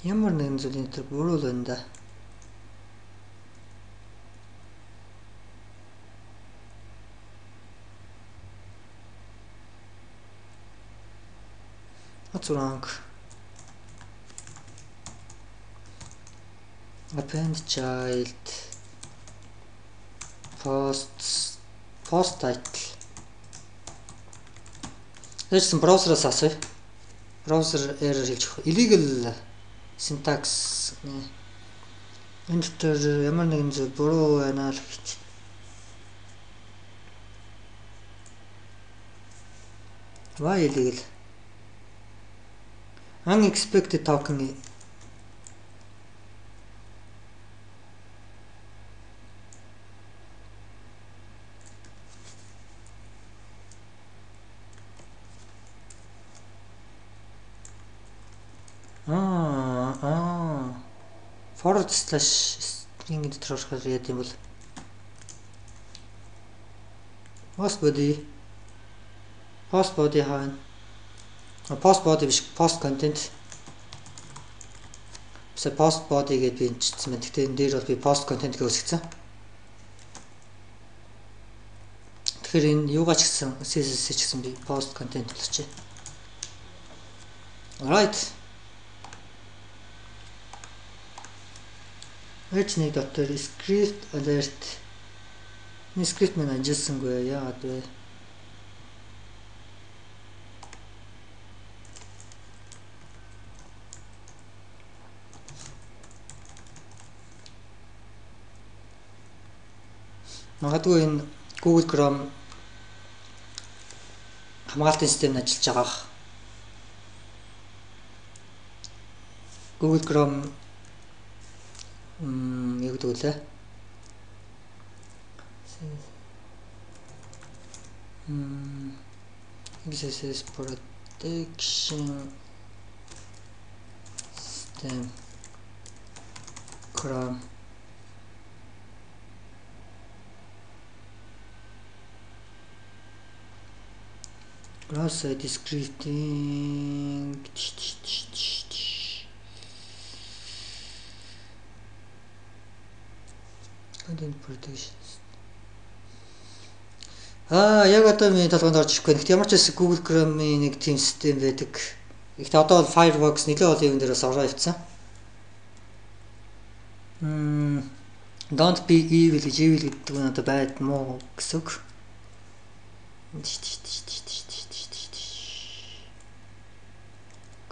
ямар нэгэн зүйлийн дотор буруу л байна да. What's wrong? Append child post title. Тэгсэн браузераас асууя. Браузер error хэлж өгөх. Illegal syntax Энэ дотор ямар нэгэн зүйл буруу байна л гэж. Why illegal? Unexpected token. Forward slash string дотор орохоор яа гэм бол post body хаана post body биш post content post body гэдээ би энэчсэн байна. Гэхдээ энэ дээр бол би post content гэж үсгэсэн. Тэгэхээр энэ юугаач гэсэн CSS ч гэсэн би post content болчихъя. Alright. H1 дотор script alert. Энэ script маань ажилласангүй яагаад вэ? Магадгүй энэ Google Chrome хамгаалтын систем ажиллаж байгаа. Google Chrome юу гэдэг вэ? XSS protection system Chrome cross-site scripting content protection. Яг одоо миний толгойд орж ирэхгүй. Гэхдээ ямар ч байсан Google Chrome-ийн нэг team систем байдаг. Гэхдээ одоо бол Firefox нэлээд олон юм дээрээс ороо явцсан. Don't be evil гэж evil гэдэг нь одоо байд муу гэсэн үг.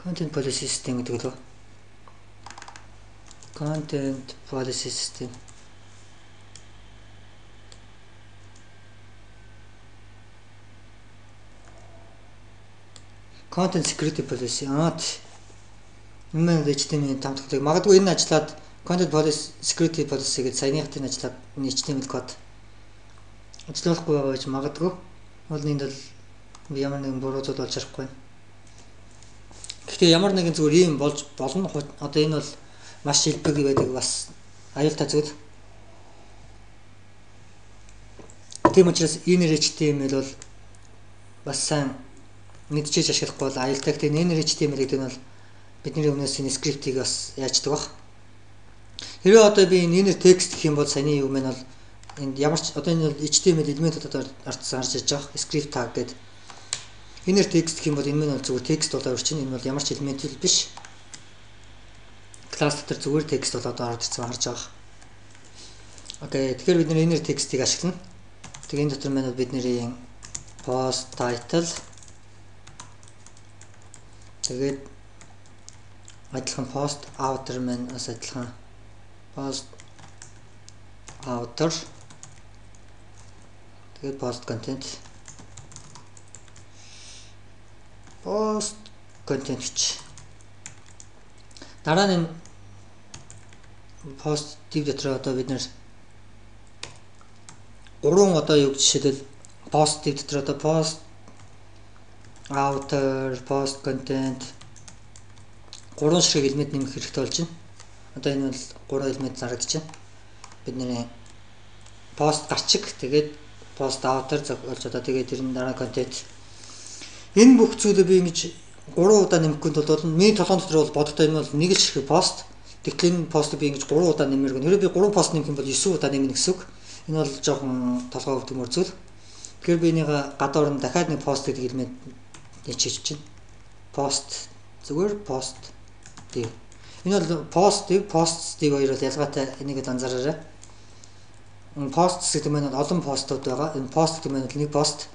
Content policy system гэдэг лөө. Content policy system. Content security policy. Энэ HTML тамтлагдаг. Магадгүй энэ ажиллаад content policy security policy гэж саяныхтын ажиллаад HTML код ажиллахгүй байгаа гэж магадгүй. Бол энд бол ямар нэгэн буруу зүйл болж харахгүй байна. Гэхдээ ямар нэгэн зүгээр юм болж болно. Одоо энэ бол маш шилбэг байдаг бас аюултай зүйл. Тийм учраас inner HTML бол бас сайн мэдчихэж ашиглахгүй бол аюултай. Тэгээ inner HTML гэдэг нь бол бидний өмнөөс энэ скриптийг бас яаждаг баг. Хэрвээ одоо би энэ inner text гэх юм бол саяны юм маань бол энд ямар ч одоо энэ бол HTML элементүүд орцсон харж иж байгаа script tag гэдэг. Inner text гэх юм бол энэ маань бол зүгээр текст болоо өрчин. Энэ бол ямар ч элемент биш. Класс дотор зүгээр текст болоод орж ирсэн харж байгаа. Окей, тэгэхээр бид нэр inner text-ийг ашиглана. Тэгээ энэ дотор маань бидний post title тэгээд адилхан post outer маань бас адилхан post outer тэгээд post content гэж. Дараа нь post div дотор одоо бид нэр гурван одоо юу гэж жишээлбэл post div дотор одоо post outer post content гурван шиг элемент нэмэх хэрэгтэй болж байна. Одоо энэ бол гурван элемент зарагдаж байна. Бидний post гарчиг тэгээд post outer болж одоо тэгээд тэрний дараа content. Энэ бүх зүйлээ би ингэж 3 удаа нэмэхгүй бол миний толгойн дотор бол бодогдоо энэ бол нэг л шиг пост. Тэгэхээр энэ постыг би ингэж 3 удаа нэмэргүй. Хэрэв би 3 пост нэмэх юм бол 9 удаа нэмнэ гэсэн үг. Энэ бол жоохон толгой өвдмөр зүйл. Тэгэхээр би энийг гадуур нь дахиад нэг пост гэдэг элемент нээчихэж чинь. Пост зүгээр пост div. Энэ бол post div хоёр бол ялгаатай. Энийг анзаараарай. Post гэдэг нь олон постууд байгаа. Энэ post гэдэг нь нэг пост.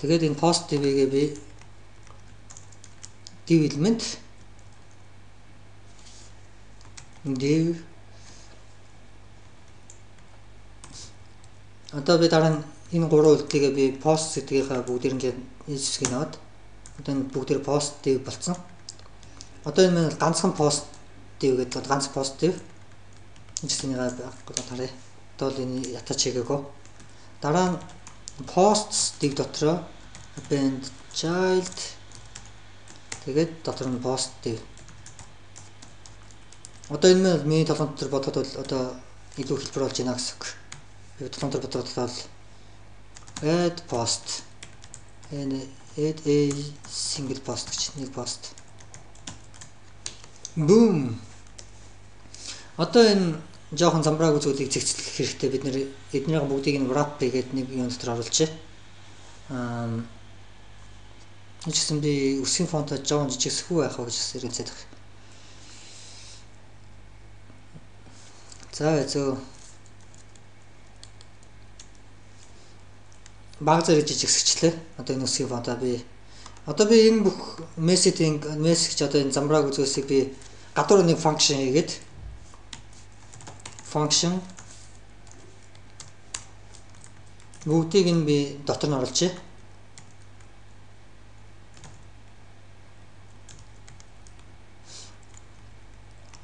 Тэгээд энэ post div-гээ би div element div. Одоо би дараа нь энэ гурван үйлдэлийг би post гэдгийнхаа бүгдээр ингээд хэлсгийг наад. Одоо энэ бүгдээр post div болсон. Одоо энэ маань ганцхан post div гэдэг ганц post div. Эцсийнхээ байхгүй тарай. Одоо энэ ятач хийгээгүй. Дараа нь posts div дотроо append child тэгээд дотор нь post div. Одоо энэ маань миний толгойн дотор бодоход бол одоо илүү хэлбэр болж байна гэсэн үг. Би толгойн дотор бодоход бол add post and add a single post гэж нэг post. Boom. Одоо энэ жоохон замбрааг зүйлийг зэгцлэх хэрэгтэй. Бид нэр эднийх бүгдийг нь wrap гэдэг нэг юм дотор оруулж. Энэ чинь би үсгийн фонтоо жоохон жижигсэхүү байх гэж ирээд байдаг. За зөв. Баг зэрэг жижигсэжлээ. Одоо энэ үсгийн фонтоо би энэ бүх мессеж одоо энэ замбрааг үзүүлсийг би гадуур нэг function хийгээд function бүгдийг нь би дотор нь оруулж.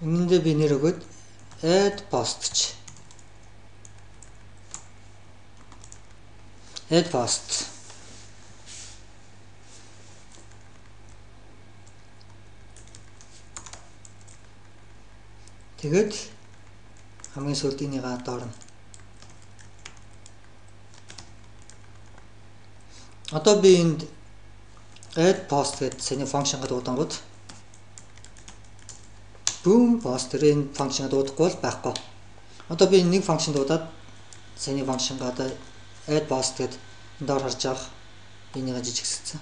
Энэндээ би нэр өгөөд add post гэж. Add post. Тэгээд хамгийн сүүлд энийгээ доорно. Одоо би энд add post гэдэг сэний функшнгаа дуудангууд boom post энэ функшнгаа дуудахгүй бол байхгүй. Одоо би нэг функшн дуудаад сэний функшнгаа одоо add post гэдэг доор харж байгаа энийгээ жижигсэлсэн.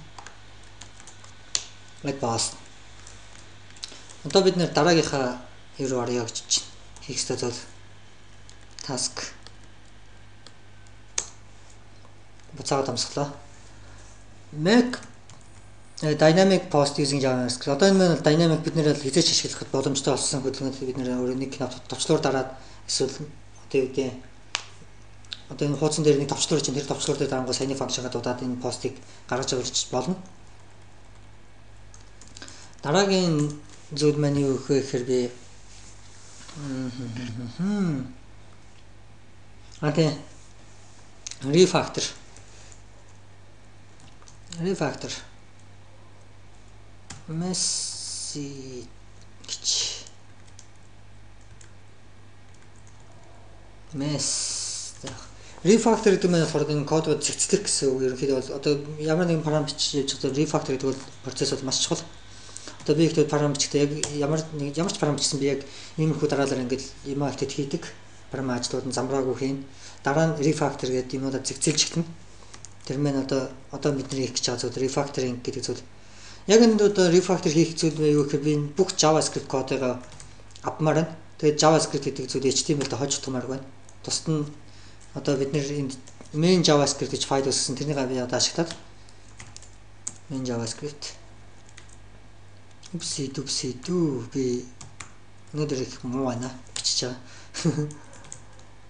Add post. Одоо бид нэр дараагийнхаа руу орё гэж чинь хийх ёстой зүйл task буцаагаад амсгалаа. Make dynamic post using JavaScript. Одоо энэ маань dynamic бид нэр хязгаарч ашиглахад боломжтой болсон хөдөлгөөнд бид нэр өөрөө нэг товчлуур дараад эсвэл одоо юу гэдэг одоо энэ хуудсан дээр нэг товчлуур чинь тэр товчлуур дээр дарангуй саяны функшнгаа дуудаад энэ постыг гаргаж авч болно. Дараагийн зүйл маань юу гэхээр би refactor message refactor гэдэг нь болохоор энэ кодыг зэгцлэх гэсэн үг. Ерөнхийдөө бол одоо ямар нэгэн параметр хийж байгаа refactor гэдэг бол процесс бол маш чухал. Одоо би ихтэй параметртэй яг ямар ч параметр гэсэн би яг иймэрхүү дараалал ингээд юм алтэд хийдэг. Параметр ажлууд нь замбраагүй хийн. Дараа нь refactor гэдэг юмудаа зэгцэлж эхэлнэ. Тэр маань одоо бидний хийх гэж байгаа зүйл refactoring гэдэг зүйл. Яг энэ одоо refactor хийх зүйл юу гэхээр би бүх JavaScript кодыг авмаар байна. Тэгээд JavaScript гэдэг зүйл HTML-д хожиж тумаар байна. Тусад нь одоо бид нэр энд main JavaScript гэж файл үүсгэсэн. Тэрнийг би одоо ашиглаад main JavaScript би өнөөдөр их муу байна бичиж байгаа.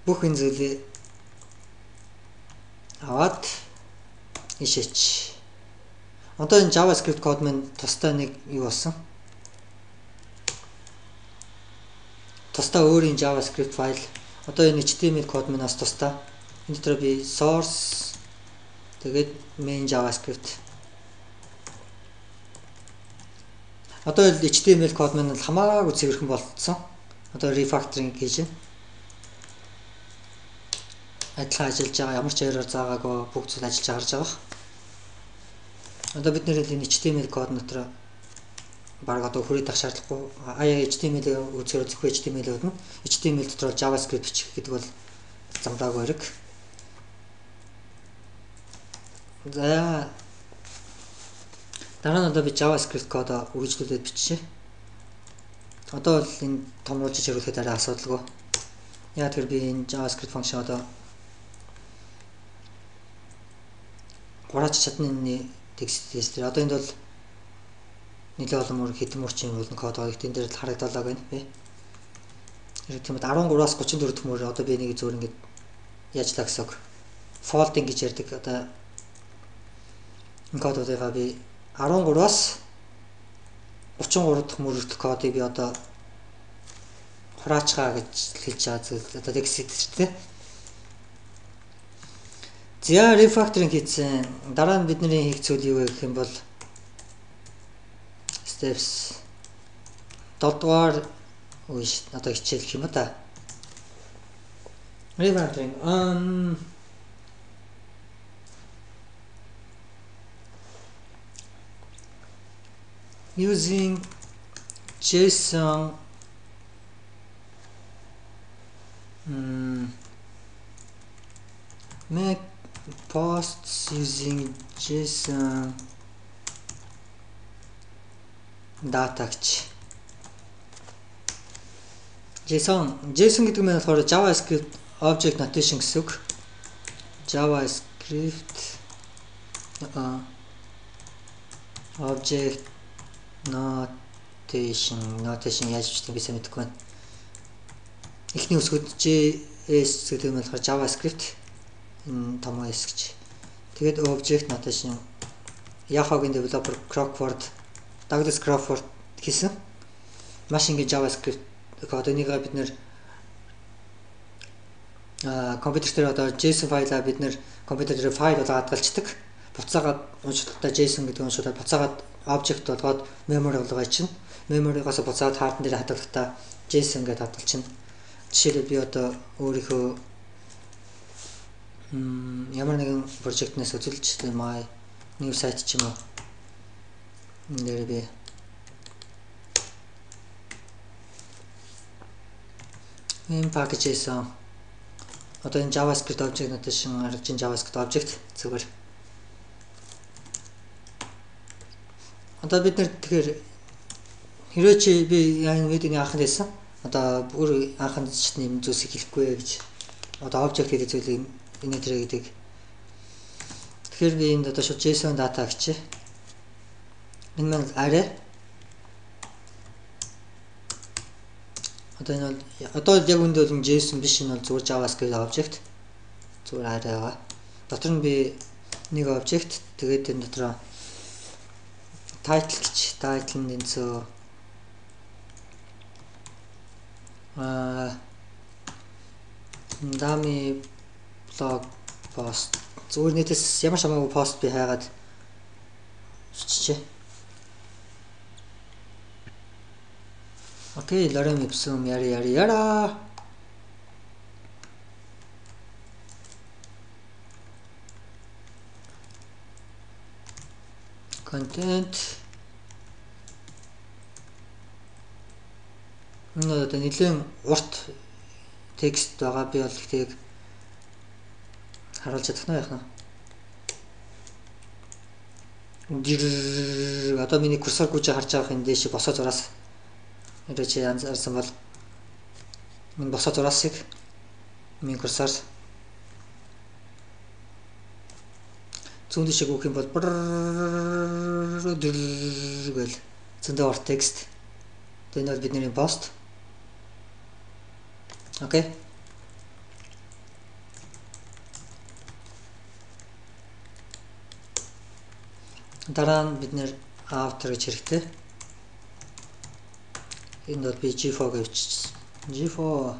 Бүх энэ зүйлээ аваад ишээч. Одоо энэ JavaScript код маань тусдаа нэг юу болсон? Тусдаа өөрийн JavaScript файл. Одоо энэ HTML код маань бас тусдаа. Энэ дотор би source тэгээд main JavaScript. Одоо HTML код маань хамаагүй цэвэрхэн болцсон. Одоо refactoring хийж байна. Адилхан ажиллаж байгаа, ямар ч error заагаагүй бүх зүйл ажиллаж гарч байгаа. Одоо бид нэр энэ HTML код дотор баг одоо хүрээд авах шаардлагагүй. HTML үзэхээр зөвхөн HTML өгнө. HTML дотор JavaScript бичих гэдэг бол замдаагүй хэрэг. За дараа нь одоо би JavaScript кодоо үргэлжлүүлээд биччихье. Одоо бол энэ томруулж хариулахад арай асуудалгүй. Яг тэр би энэ JavaScript функшн одоо гураач чадны текст дээр одоо энд бол нэлээд олон мөр хэдэн мөрчин болон код байгаа. Тэн дээр л харагдалаа гэнэ би. тийм 13-аас 34 төмөр одоо би нэг зөвөр ингэж яажлаа гэсэн үг. Folding гэж ярьдаг. Одоо энэ кодуудыг би 13-аас 33 дахь мөрөлдөх кодыг би одоо хураачгаа гэж хэлж байгаа зүйл одоо текст тийм. За refactoring хийсэн. Дараа нь бидний хийх зүйл юу вэ гэх юм бол steps 7 дугаар үе одоо хичээл гэх юм да. Refactoring using JSON make posts using JSON data гэж. JSON гэдэг нь болохоор JavaScript object notation гэсэн үг. JavaScript object notation яаж бичдэг би сайн мэдэхгүй байна. Эхний үсгүүд JS гэдэг нь болохоор JavaScript энэ том S гэж. Тэгээд object notation Yahoo-гийн developer Douglas Crawford хийсэн. Маш ингэ JavaScript код энийг бид нэр компьютер дээр одоо JSON файлаа бид нэр компьютер дээр файл болгоод хадгалцдаг. Буцаагаад уншилтаа JSON гэдэг нь шууд буцаагаад object болгоод memory болгоо чинь. Memory-гоос буцаад hard дээр хадгалахдаа JSON гэдээ хадгалчихна. Жишээлбэл би одоо өөрийнхөө ямар нэгэн прожектнээс үзүүлж my new site ч юм уу. Энэ дээр би энэ package-ээс одоо энэ JavaScript object notation харагдаж байгаа JavaScript object зүгээр. Одоо бид нэр тэгэхээр хэрвээ чи би яг видеоны анханд хэлсэн одоо бүр анханд ч юм зүйлсийг хэлэхгүй гэж одоо object гэдэг зүйлийг энэ дээр гэдэг. Тэгэхээр би энд одоо шууд JSON data гэчээ. Энэ маань array. Одоо яг үндэ бол JSON биш, энэ бол зүгээр JavaScript object. Зүгээр array байгаа. Дотор нь би нэг object тэгээд энэ дотроо title гэж title нь энэ дами blog post зүгээр нийтээс ямар хамаагүй пост би хайгаад биччихэ. Окей, lorem ipsum яра. Content одоо нэлээд урт текст байгаа би бол ихтэйг харуулж чадах нь яах нь. Одоо миний курсор гүйж харж байгаа энэ дэше босоо зураас энэ чи анзаарсан бол энэ босоо зураасыг миний курсор зүүн дэше гүйх юм бол гэл зөндөө урт текст. Энэ бол бидний пост. Окей. Дараа нь бид нэр after гэж хэрэгтэй. Энд бол би G4 гэж бичсэн. G4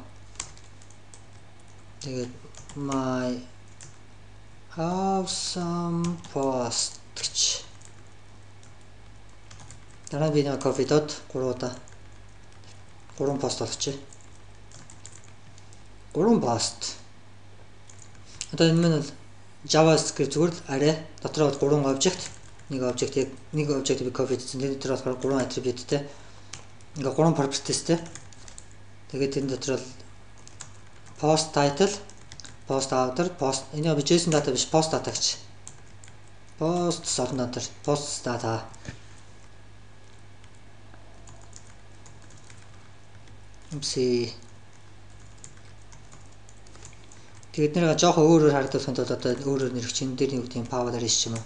тэгээд my awesome post гэж. Дараа нь би нэг coffee dot 3 удаа 3 пост болчихъя. 3 пост. Одоо энэ нь бол JavaScript зүгээр array дотроо 3 object, нэг object би copy хийсэн. Тэр дотор болохоор 3 attributeтэй. Ингээ 3 propertiesтэй. Тэгээд энэ дотор бол post title, post author, post энэ би JSON data биш post data гэж. Post sorter, post data. Тэгээд нэр жоохон өөрөөр харагдахын тулд одоо өөрөөр нэрч энэ дээр нэг тийм power array ч юм уу.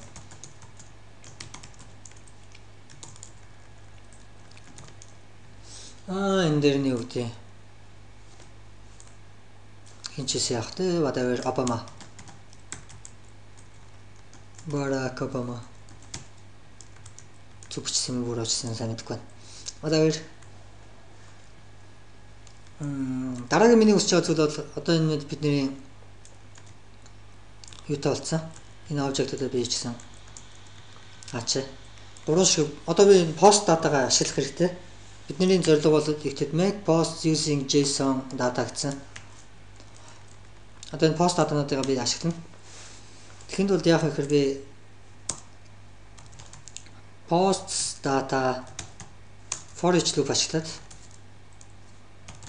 Энэ дээр нэг үү. хинчээс яах те whatever Obama. Barack Obama. Зүгчсэн бүр очсон сайн мэдгүй байна. Whatever. Дараагийн миний үсч байгаа зүйл бол одоо энэ бидний юутай болсон. Энэ обжектуудаа бийжсэн. Ачаа. Гурван шиг одоо би пост датагаа ашиглах хэрэгтэй. Бидний зорилго бол ихтэй make post using JSON data гэсэн. Одоо энэ пост датануудыг би ашиглана. Тэгэхэд бол яах вэ гэхээр би post data for each loop ашиглаад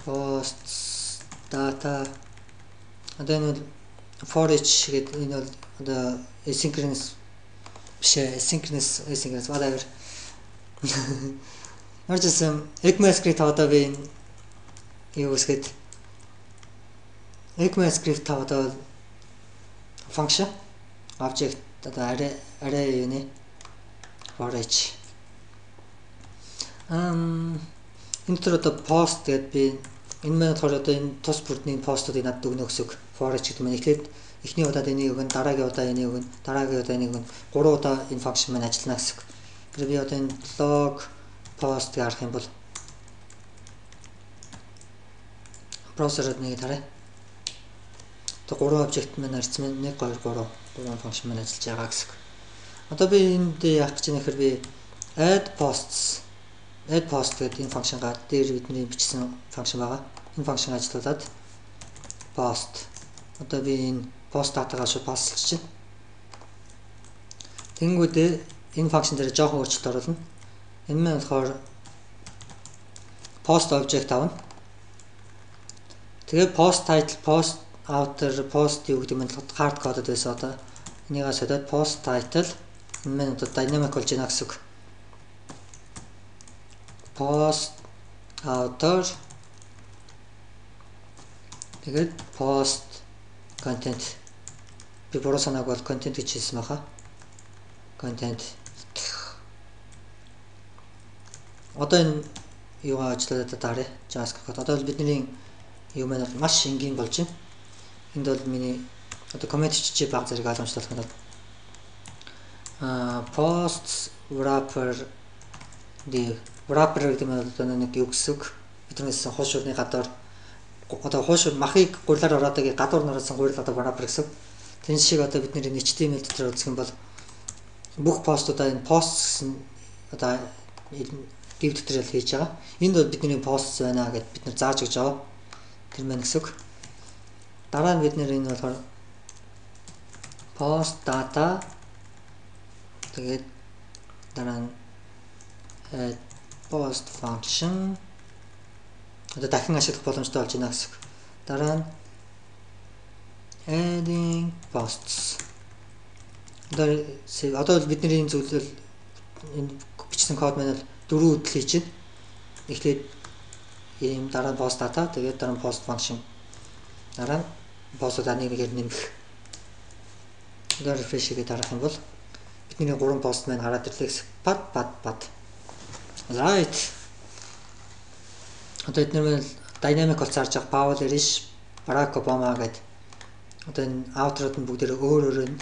post data одоо энэ for each гэдэг энэ бол одоо asynchronous биш asynchronous whatever. Нэрчсэн ECMAScript одоо би юу гэсгэд ECMAScript одоо function object одоо array юуны for each энэ төр одоо post гэдэг би энэ маань болохоор одоо энэ тус бүрдний постуудыг надад өгнө гэсэн for each гэдэг маань эхлээд эхний удаад энийг өгнө, дараагийн удаа энийг өгнө, дараагийн удаа энийг өгнө. 3 удаа энэ function маань ажиллана гэсэн. Тэгэхээр би одоо энэ log post гэж харах юм бол browser-д нэг тарай. Одоо 3 object маань харьцсан 1 2 3 function маань ажиллаж байгаа гэсэн. Одоо би энд яах гэж нэхэр би add post гэдэг энэ function-га дээр бидний бичсэн function байгаа. Энэ function ажиллуулад post. Одоо би энэ post data-гаа шууд паслж чинь. Тэнгүүдээ энэ function дээр жоохон өөрчлөлт оруулна. Энэ маань болохоор post object авна. Тэгээ post title, post outer, post юу гэдэг нь hard coded байсан одоо. Энийгээ солиод post title энэ маань одоо dynamic болж байна гэсэн үг. Post outer тэгээд post content би буруу санааг бол content гэж хэлсэн баха. Content. Одоо энэ юугаа ажиллаад таарэ. JavaScript. Одоо бол бидний юу маань маш энгийн болж байна. Энд бол миний одоо comment хийчих баг зэрэг ойлгомжтой болох нь post wrapper wrapper гэдэг нь одоо нэг юу гэсэн үг. Биднээс хуушурны гадар одоо хуушур махыг гурлаар ороод гадуур нараас гурил одоо wrapper гэсэн. Тэн шиг одоо бидний HTML дотор үзэх юм бол бүх постуудаа энэ post гэсэн одоо div дотор л хийж байгаа. Энд бол бидний post байна гэдээ бид нар зааж өгч байгаа. Тэр маань гэсэн үг. Дараа нь бид нэр энэ болохоор post data тэгээд дараа нь post function одоо дахин ашиглах боломжтой болж байна гэсэн үг. Дараа нь adding posts. Одоо бидний энэ зүйлэл энэ бичсэн код маань бол 4 үдл хийж байна. Эхлээд ийм дараа нь post data тэгээд дараа нь post function. Дараа нь постуудаа нэгээр нэмэх. Одоо refresh хийгээд харах юм бол бидний 3 пост маань гараад ирлээ гэсэн. Бат. Right. Одоо эдгээр dynamic болж харж байгаа Paul Irish, Barack Obama гэдэг. Одоо энэ outro-д нь бүгдээрээ өөр нь.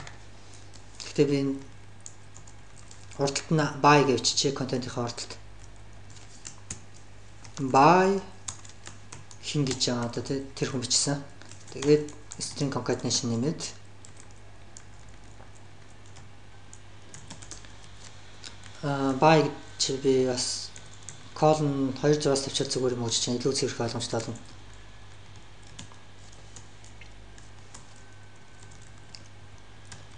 Гэхдээ би энэ хурдталт нь by гэж биччихээ контентын хурдталт. By хин гэж байгаа одоо тэр хүн бичсэн. Тэгээд string concatenation нэмээд by чи би бас colon 200-аас тавьчихвал зүгээр юм уу гэж илүү цэвэрх ойлгомжтой болно.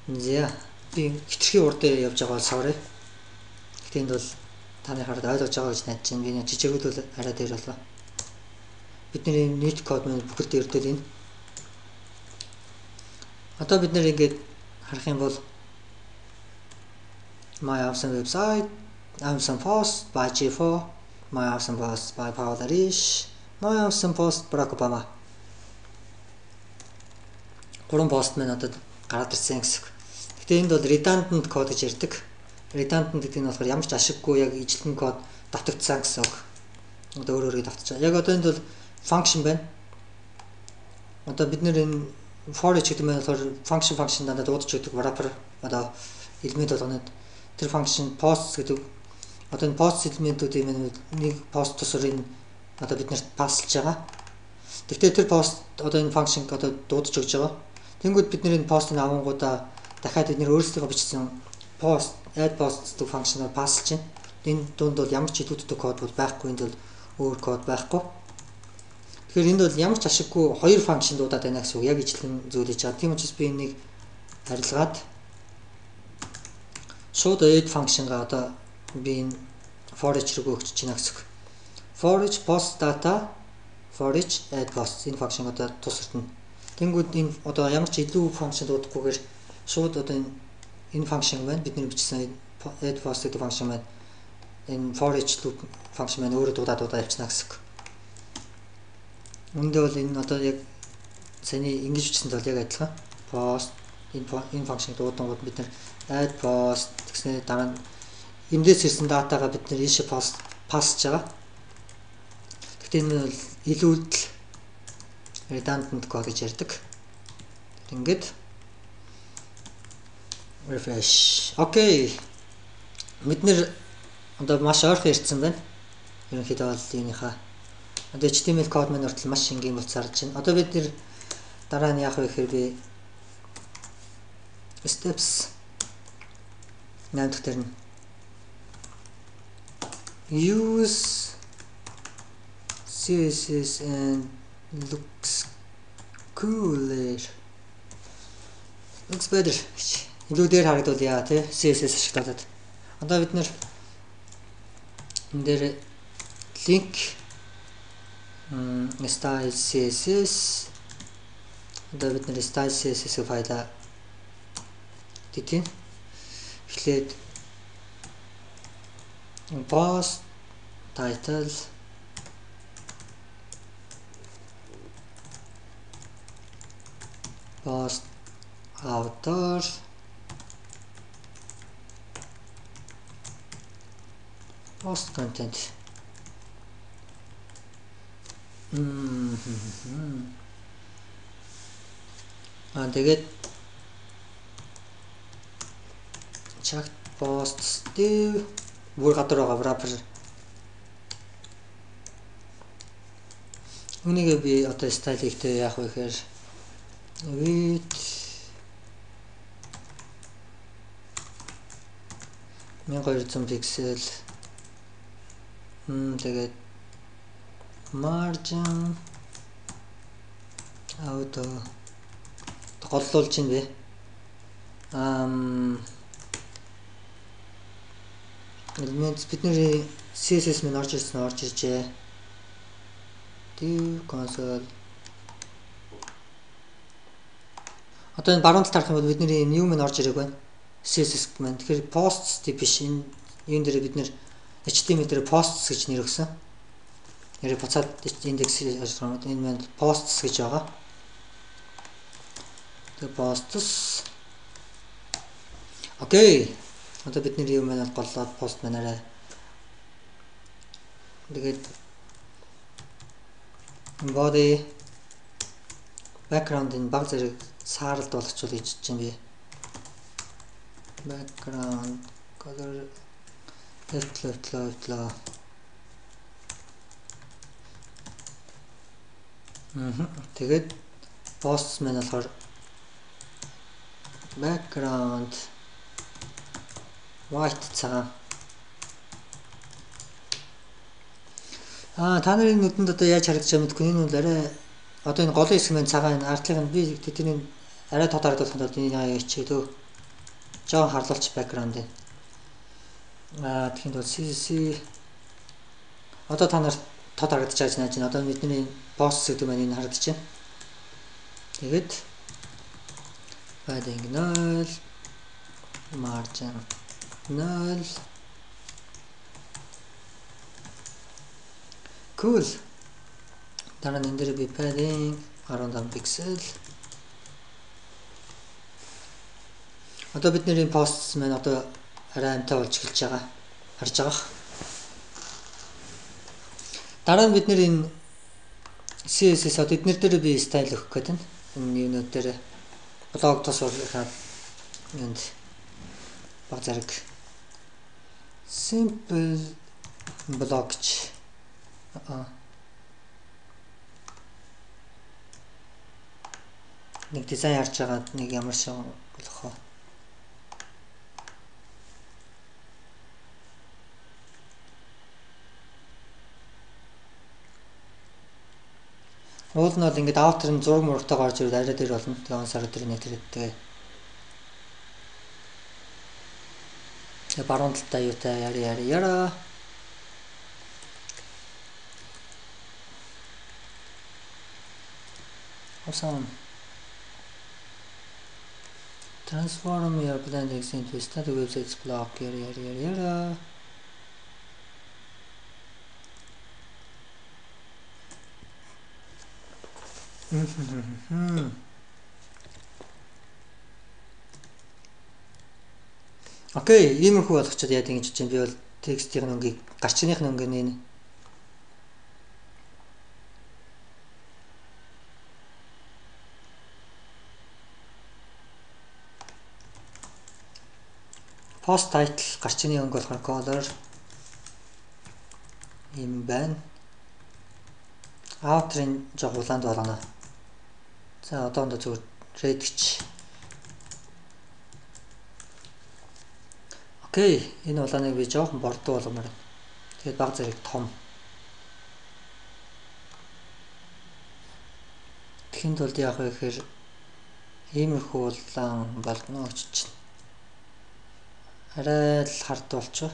За би хитрхийн урд явж байгаа бол sorry. Гэтэл энд бол таны хараад ойлгож байгаа гэж найдаж байна. Би жижигүүд бол арай дээр болоо. Бидний нийт код маань бүхэл дээрдэл энэ. Одоо бид нэр ингээд харах юм бол my awesome website, awesome post by G4, my awesome post by Paul Irish, my awesome post Barack Obama. 3 пост маань одоо гараад ирсэн гэсэн. Гэтэ энд бол redundant код гэж ярьдаг. Redundant гэдэг нь болохоор ямар ч ашиггүй яг ижлэн код давтагдсан гэсэн үг. Одоо өөрөөрөө давтчихаа. Яг одоо энд бол function байна. Одоо бид нэр энэ for each гэдэг нь болохоор function дандаа дуудаж өгдөг wrapper одоо элемент болгоно. Тэр function post гэдэг одоо энэ post элементүүд юм нэг post тусрын одоо бид нарт пассалж байгаа. Тэгвэл тэр post одоо энэ function одоо дуудаж өгж байгаа. Тэнгүүд бид нэр энэ post-ыг авангуудаа дахиад бид нэр өөрсдөө бичсэн post add post гэдэг function-аар пассалж байна. Энэ дунд бол ямар ч илүүдтэй код бол байхгүй, энд бол өөр код байхгүй. Тэгэхээр энд бол ямар ч ашиггүй хоёр function дуудаад байна гэсэн үг. Яг ижлэн зүйл хийж байгаа. Тийм учраас би энийг харилгаад шууд add function-га одоо би энэ for each рүү өгч чинь гэсэн үг. For each post data for each add post энэ function одоо тусална. Тэнгүүд энэ одоо ямар ч илүү function дуудахгүйгээр шууд одоо энэ function маань бидний бичсэн add post гэдэг function маань энэ for each loop function маань өөрөө дуудаад явчихна гэсэн үг. Үндэ бол энэ одоо яг саний ингэж бичсэнд бол яг адилхан. Post энэ function дуудангууд бид нэр add post гэснээр дараа нь эндээс ирсэн датагаа бид нэр ийшээ пассж байгаа. Гэхдээ энэ бол илүүдэл redundant code гэж ярьдаг. Ингээд refresh. Окей. Бид нэр одоо маш ойрхон ирсэн байна. Ерөнхийдөө бол энийхээ одоо HTML код маань хүртэл маш энгийн болцоор харж байна. Одоо бид нэр дараа нь яах вэ гэхээр би steps 8 дахь дээр нь use CSS and looks cooler. Looks better. Илүү дээр харагдвал яа тий CSS ашиглаад. Одоо бид нэр энэ дээр link style CSS одоо бид нэр style CSS файлаа тийм эхлээд post title post author post content тэгээд checked posts дээр бүр гадар байгаа wrapper үнийг би одоо style ихтэй яах вэ гэхээр with 1200 pixel тэгээд margin auto голлуулж ин бэ элемент бидний CSS минь орж иржээ div console одоо энэ баруун талд харах юм бол бидний new минь орж ирэх байна CSS маань тэгэхээр posts тип биш энэ юун дээр бид нэр HTML дээр posts гэж нэр өгсөн нэр буцаад индекс ашиглаад энэ маань posts гэж байгаа тэгээ posts окей одоо бидний юм маань голлоод пост маань арай тэгээд body background-ын баг зэрэг сааралд болгочул гэж чинь би background color left тэгээд posts маань болохоор background white цагаан та нарын нүдэнд одоо яаж харагдаж байгаа мэдгүй энэ бол арай одоо энэ голын хэсэг маань цагаан артлыг нь би тэдний арай тод харагдуулахад бол энэ яа хичээлөө жоон харлуулч background-ыг тэгэхээр бол CC одоо та нарт тод харагдаж байгаа чинь одоо бидний post гэдэг маань энэ харагдаж байна тэгээд padding 0 margin 0 cool дараа нь энэ дээр би padding 15 pixel одоо бидний posts маань одоо арай амтай болж эхэлж байгаа харж байгаа дараа нь бид нэр энэ CSS одоо эднэр дээр би стайл өгөх гэдэг нь. Энэ юунууд дээр блог тос хаад энд баг зэрэг simple blog гэж нэг дизайн харж байгаа нэг ямар шиг болох вэ? Уул нь бол ингээд автор нь зураг мурагтай гарч ирээд арай дээр болно. Тэгээ онсаар өдөр нэтэрэдтэй. Тэгээ баруун талтай юутай яра. Awesome. Transform your blend into static websites block яра. Окей, иймэрхүү болгочод яа гэж чинь би бол текстийн өнгийг гарчныхны өнгийг нэ. Post title гарчны өнг болохоор color юм байна. Outer-ын жоо улаанд болгоно. За одоондоо зүгээр red гэж. Окей, энэ улааныг би жоохон бордоо болгомоор. Тэгээд баг зэрэг том. Тэхийн тулд яах вэ гэхээр иймэрхүү улаан болгоно гэж чинь. Арай л хард болчих.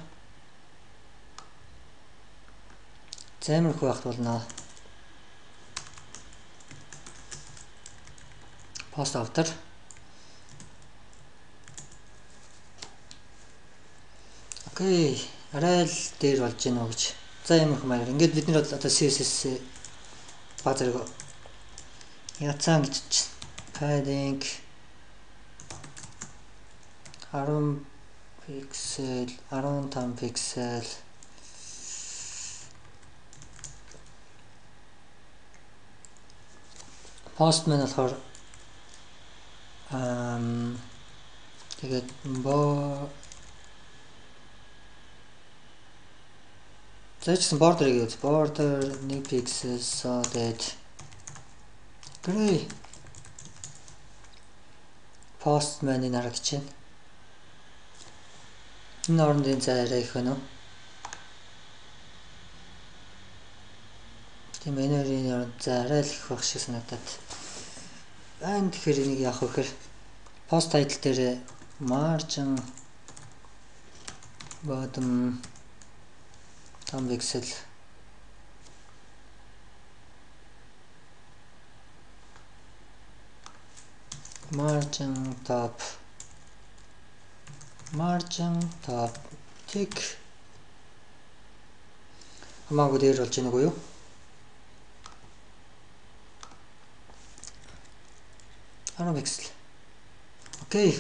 Зэмэрхүү багт болно. Post after. Окей, арай л дээр болж гинэ үү гэж. За иймэрхүү маягаар. Ингээд бид нар одоо CSS баг зэрэг яцсан гэж padding 10 pixel 15 pixel postman болохоор тэгээд зайчсан border-ыг үз. Border 1 pixel so that гэрээ postman-ыг харагч байна. Энэ оронд энэ цай арай их байна уу? Тийм энерийн оронд цай арай л их байх шиг санагдаад. Байна тэгэхээр энийг яах вэ гэхээр post title дээр margin bottom 10 pixel margin top tick хамаагүй дээр болж байна уу юу? Pixel. Окей.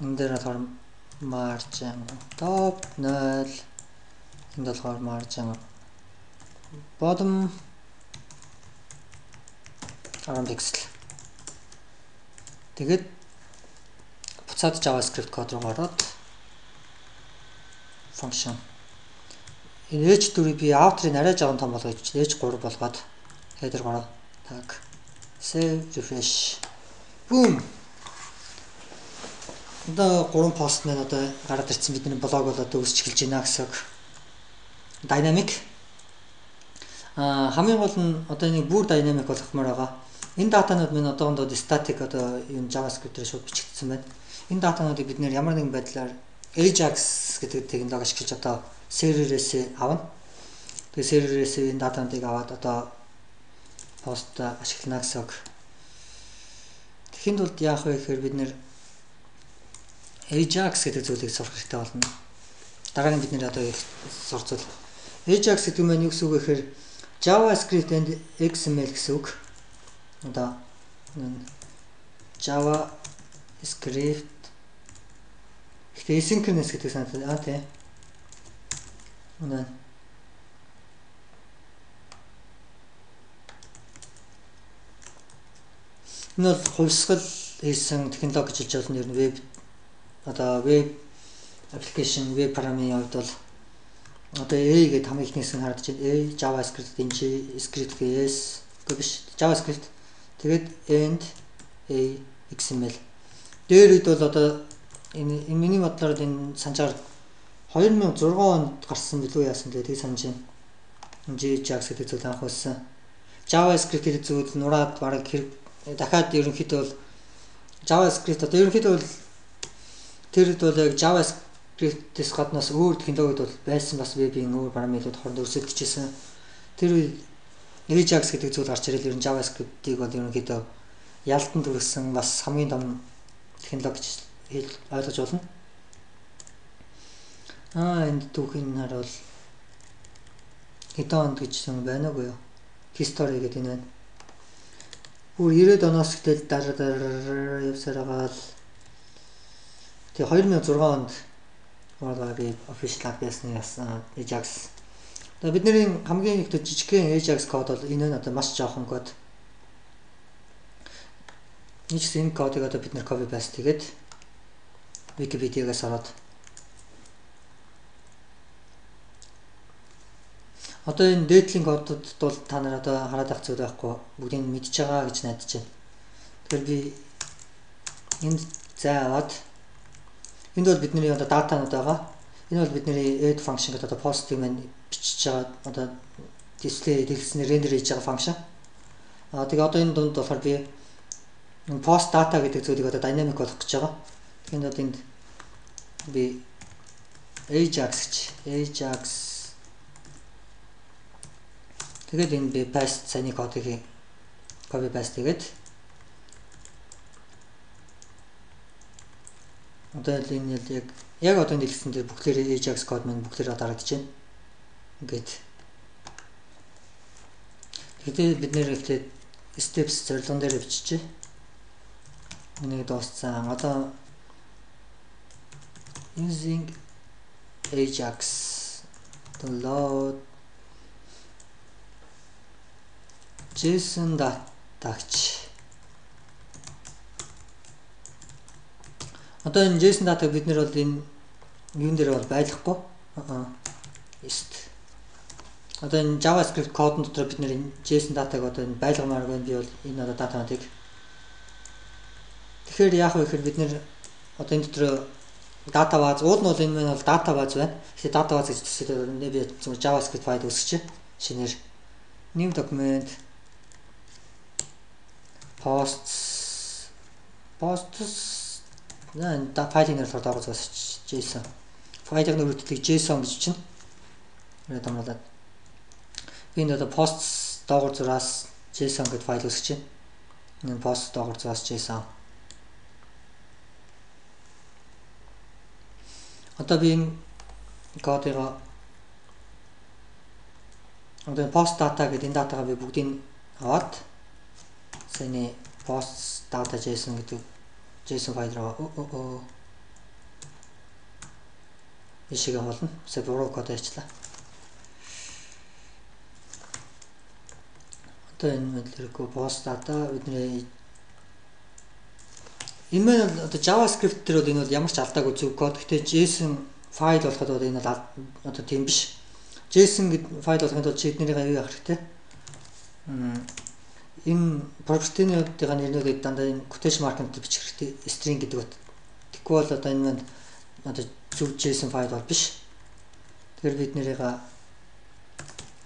Энэ дээр болохоор margin top 0 энд болохоор margin bottom 10 pixel. Тэгээд буцаад JavaScript код руу ороод function энэ h4-ийг би outer-ыг арай жоохон том болгож h3 болгоод header гараа. Так. Save refresh. Boom. Одоо 3 постмен одоо гараад ирсэн бидний блог бол одоо өсч эхэлж байна гэсэн. Dynamic. Хамгийн гол нь одоо нэг бүр dynamic болгохмоор байгаа. Энэ датанууд минь одоогондоо static одоо юм JavaScript-ээр шууд бичигдсэн байна. Энэ датануудыг бид нэр ямар нэгэн байдлаар Ajax гэдэг технологи ашиглаж одоо серверээс авна. Тэгээ серверээс энэ датануудыг аваад одоо пост ашиглана гэсэн. Тэхийн тулд яах вэ гэхээр бид нэр Ajax гэдэг зүйлийг сурах хэрэгтэй болно. Дараагийн бид нэр одоо сурцвал Ajax гэдэг нь юу гэсэн үг вэ гэхээр JavaScript and XML гэсэн үг. Одоо JavaScript ихтэй asynchronous гэдэг санагдаад тийм. Энэ бол хувьсгал хийсэн технологи гэж хэлж болно. Ер нь веб веб application веб программын хувьд бол одоо A гэдэг хамгийн ихнээс нь харагдаж байна. A JavaScript энэ script гэс биш JavaScript тэгээд end A XML. Дээр үед бол одоо энэ миний бодлоор энэ санчаар 2006 онд гарсан билүү яасан гэдэг тийг санаж байна. JAX гэдэг зүйл анх болсон. JavaScript гэдэг зүйл нураад бараг хэрэг дахиад ерөнхийдөө бол JavaScript одоо ерөнхийдөө бол тэр үед бол яг JavaScript-с гаднаас өөр технологид бол байсан бас вебийн өөр програмууд хооронд өрсөлдөжсэн. Тэр үед Ajax гэдэг зүйл гарч ирэл ер нь JavaScript-ийг бол ерөнхийдөө ялтанд хүргэсэн бас хамгийн том технологи гэж ойлгож болно. Энд түүхийн харуул хэдэн онд гэж юм байна уу? History гэдэг энэ байна. Бүр 90-ад оноос ихтэл дараа явсаар байгаа л тэгээ 2006 онд Web official API-ны ясан Ajax. Тэгээ бидний хамгийн их жижигхэн Ajax код бол энэ нь одоо маш жоохон код. Энэ кодыг одоо бид нэр copy paste хийгээд Wikipedia-гаас ороод одоо энэ дээдлийн кодууд бол та нар одоо хараад авах зүйл байхгүй бүгдийг мэдж байгаа гэж найдаж байна. Тэгэхээр би энд заавад энд бол бидний одоо датанууд байгаа. Энэ бол бидний add function гэдэг одоо post-ийг маань бичиж байгаа одоо display дэлгэснээр render хийж байгаа function. Тэгээ одоо энэ дунд болохоор би post data гэдэг зүйлийг одоо dynamic болгох гэж байгаа. Тэгэхээр одоо энд би Ajax тэгээд энэ би paste сайн кодыг copy paste хийгээд одоо энэ яг одоо дэлгэсэн дээр бүгдээр Ajax код маань бүгдээр дарагдаж байна. Ингээд тэгээд бид нэр ихтэй steps зорилгон дээр биччихье. Энийг дууссан. Одоо using Ajax to load JSON data-ч. Одоо энэ JSON датаг бид нэр бол энэ юун дээр бол байлгахгүй. Есть. Одоо энэ JavaScript кодн дотор бид нэр JSON датаг одоо энэ байлгамаар байна. Би бол энэ одоо датаыг. Тэгэхээр яах вэ гэхээр бид нэр одоо энэ дотор дата баз уул нь бол энэ маань бол дата баз байна. Тэгэхээр дата баз гэж төсөөлөөр би зөвхөн JavaScript файл үүсгэж шинээр new document posts файлын нэр доогоо зогсож JSON. Файлын нэр үлддэг JSON гэж чинь. Тэгээд амлаад. Би энэ одоо posts доогоор зураас JSON гэдэг файл үүсгэж байна. Энэ post доогоор зураас JSON. Одоо би энэ кодыг одоо post data гэдэг энэ датагаа би бүгдийг аваад сэний post data JSON гэдэг JSON файл руу ишиг авална. Буруу код ажиллаа. Одоо энэ мэдлэргүй post data бидний энэ одоо JavaScript дээр бол энэ бол ямар ч алдаагүй зөв код. Гэхдээ JSON файл болоход бол энэ бол одоо тийм биш. JSON гэдэг файл болоход бол чи эднэрийг аюу явах хэрэгтэй. Энэ property-ийн нэрнүүдийг дандаа энэ quotation mark-д бичих хэрэгтэй. String гэдэг бат. Тэгэхгүй бол одоо энэ маань одоо зөв JSON файл бол биш. Тэгэхээр бид нэрийг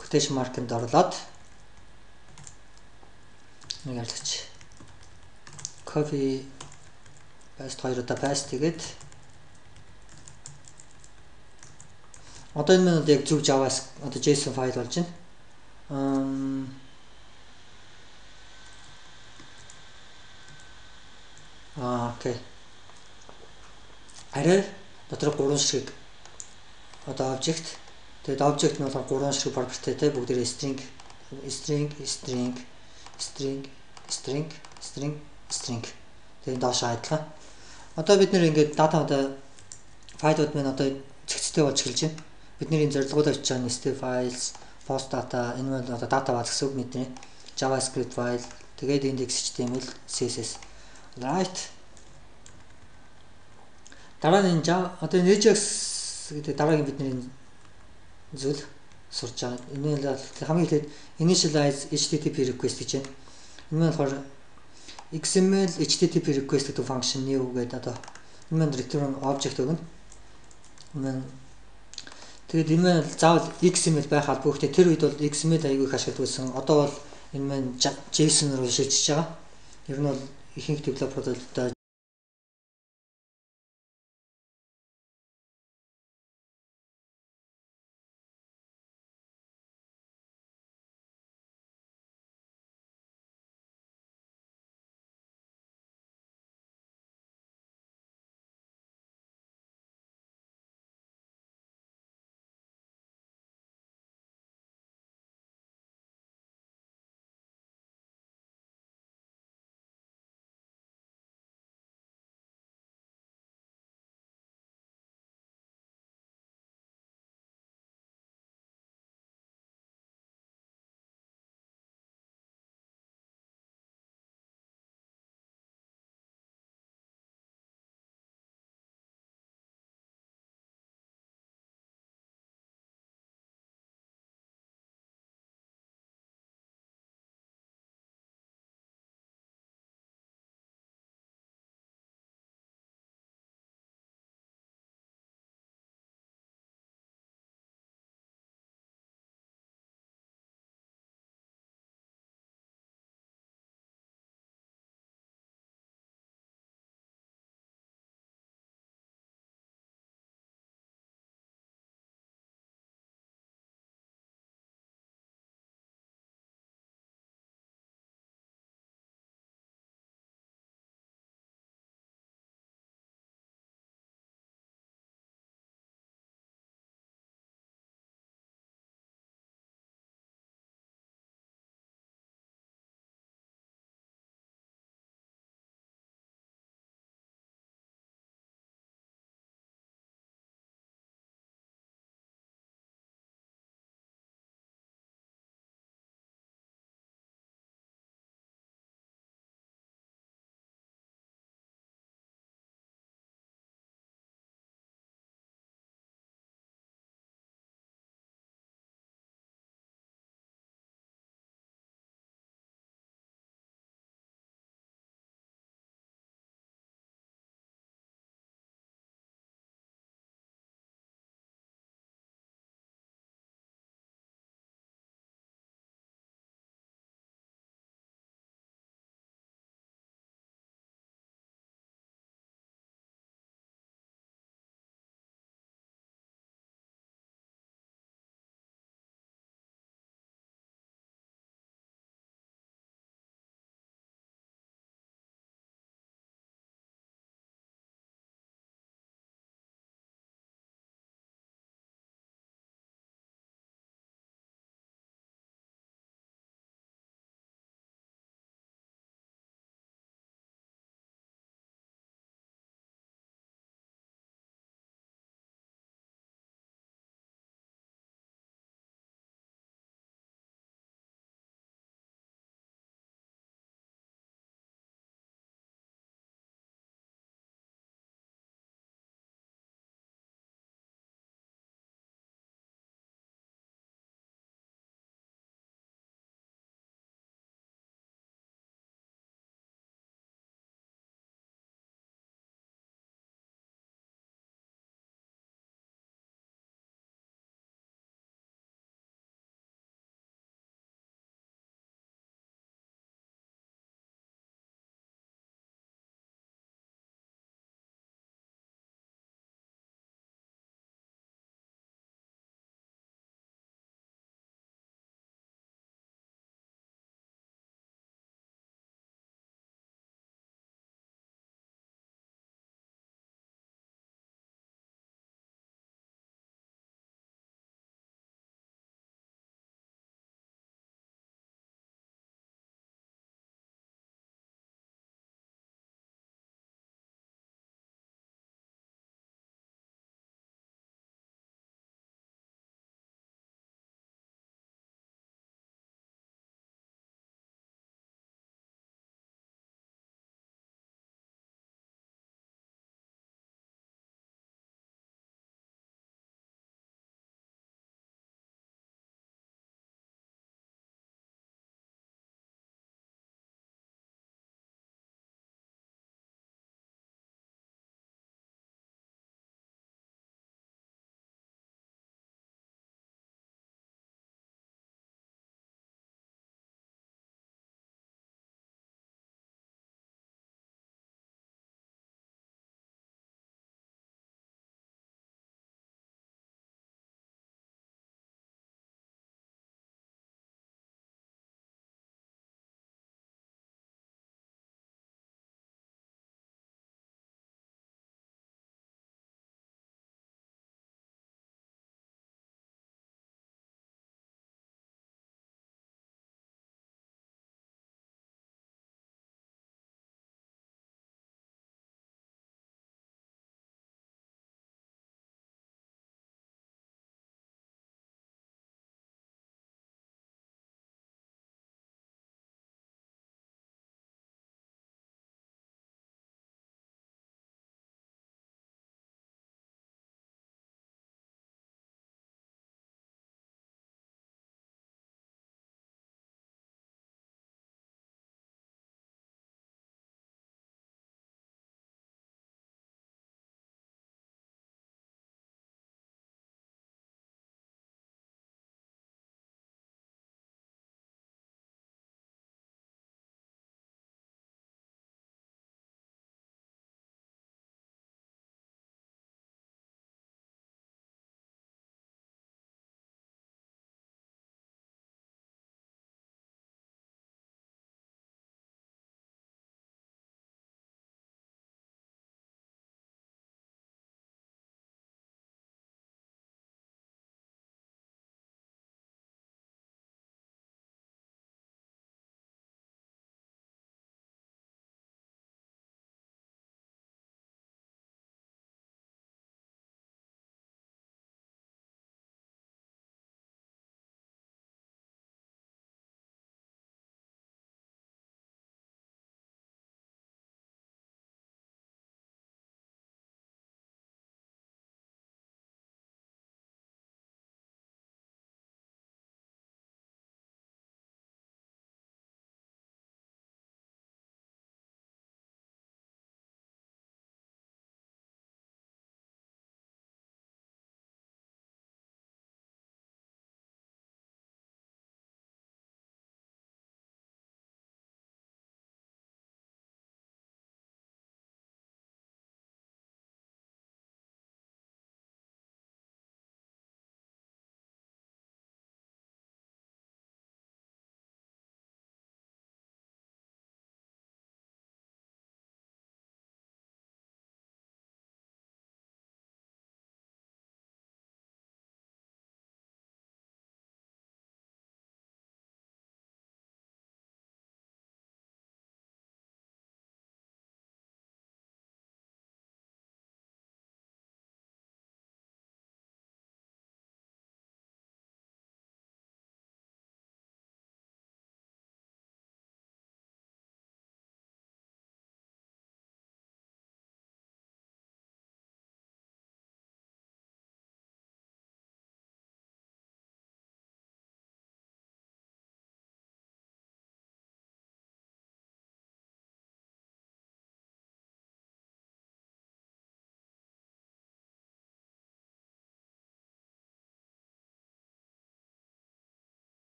quotation mark-д орлоод нэг ялгач. Copy paste 2 удаа paste тэгээд одоо энэ маань яг зөв JavaScript одоо JSON файл болж байна. Окей. Арай дотор 3 ширхэг одоо object. Тэгээд object нь болохоор 3 ширхэг propertyтэй бүгдээрээ string. Тэгээд доош айдлаа. Одоо бид нэр ингээд дата одоо файлууд маань одоо цэгцтэй болж эхэлж байна. Бидний энэ зорилгоудаа очиж байгаа nested files, post data, энэ бол одоо дата баз гэсэн үг мэднэ. JavaScript файл, Тэгээд index.html, CSS. Right. Дараа нь Java одоо Ajax гэдэг дараагийн бидний зүйл сурч байгаа. Энэ бол хамгийн ихэд initialize HTTP request гэж байна. Энэ нь болохоор XML HTTP request гэдэг function new гэдэг одоо энэ нь return object өгнө. Тэгээд энэ нь заавал XML байх албагүй гэхдээ тэр үед бол XML аягүй их ашигладаг байсан. Одоо бол энэ нь JSON руу шилжиж байгаа. Ер нь бол ихэнх девелоперууд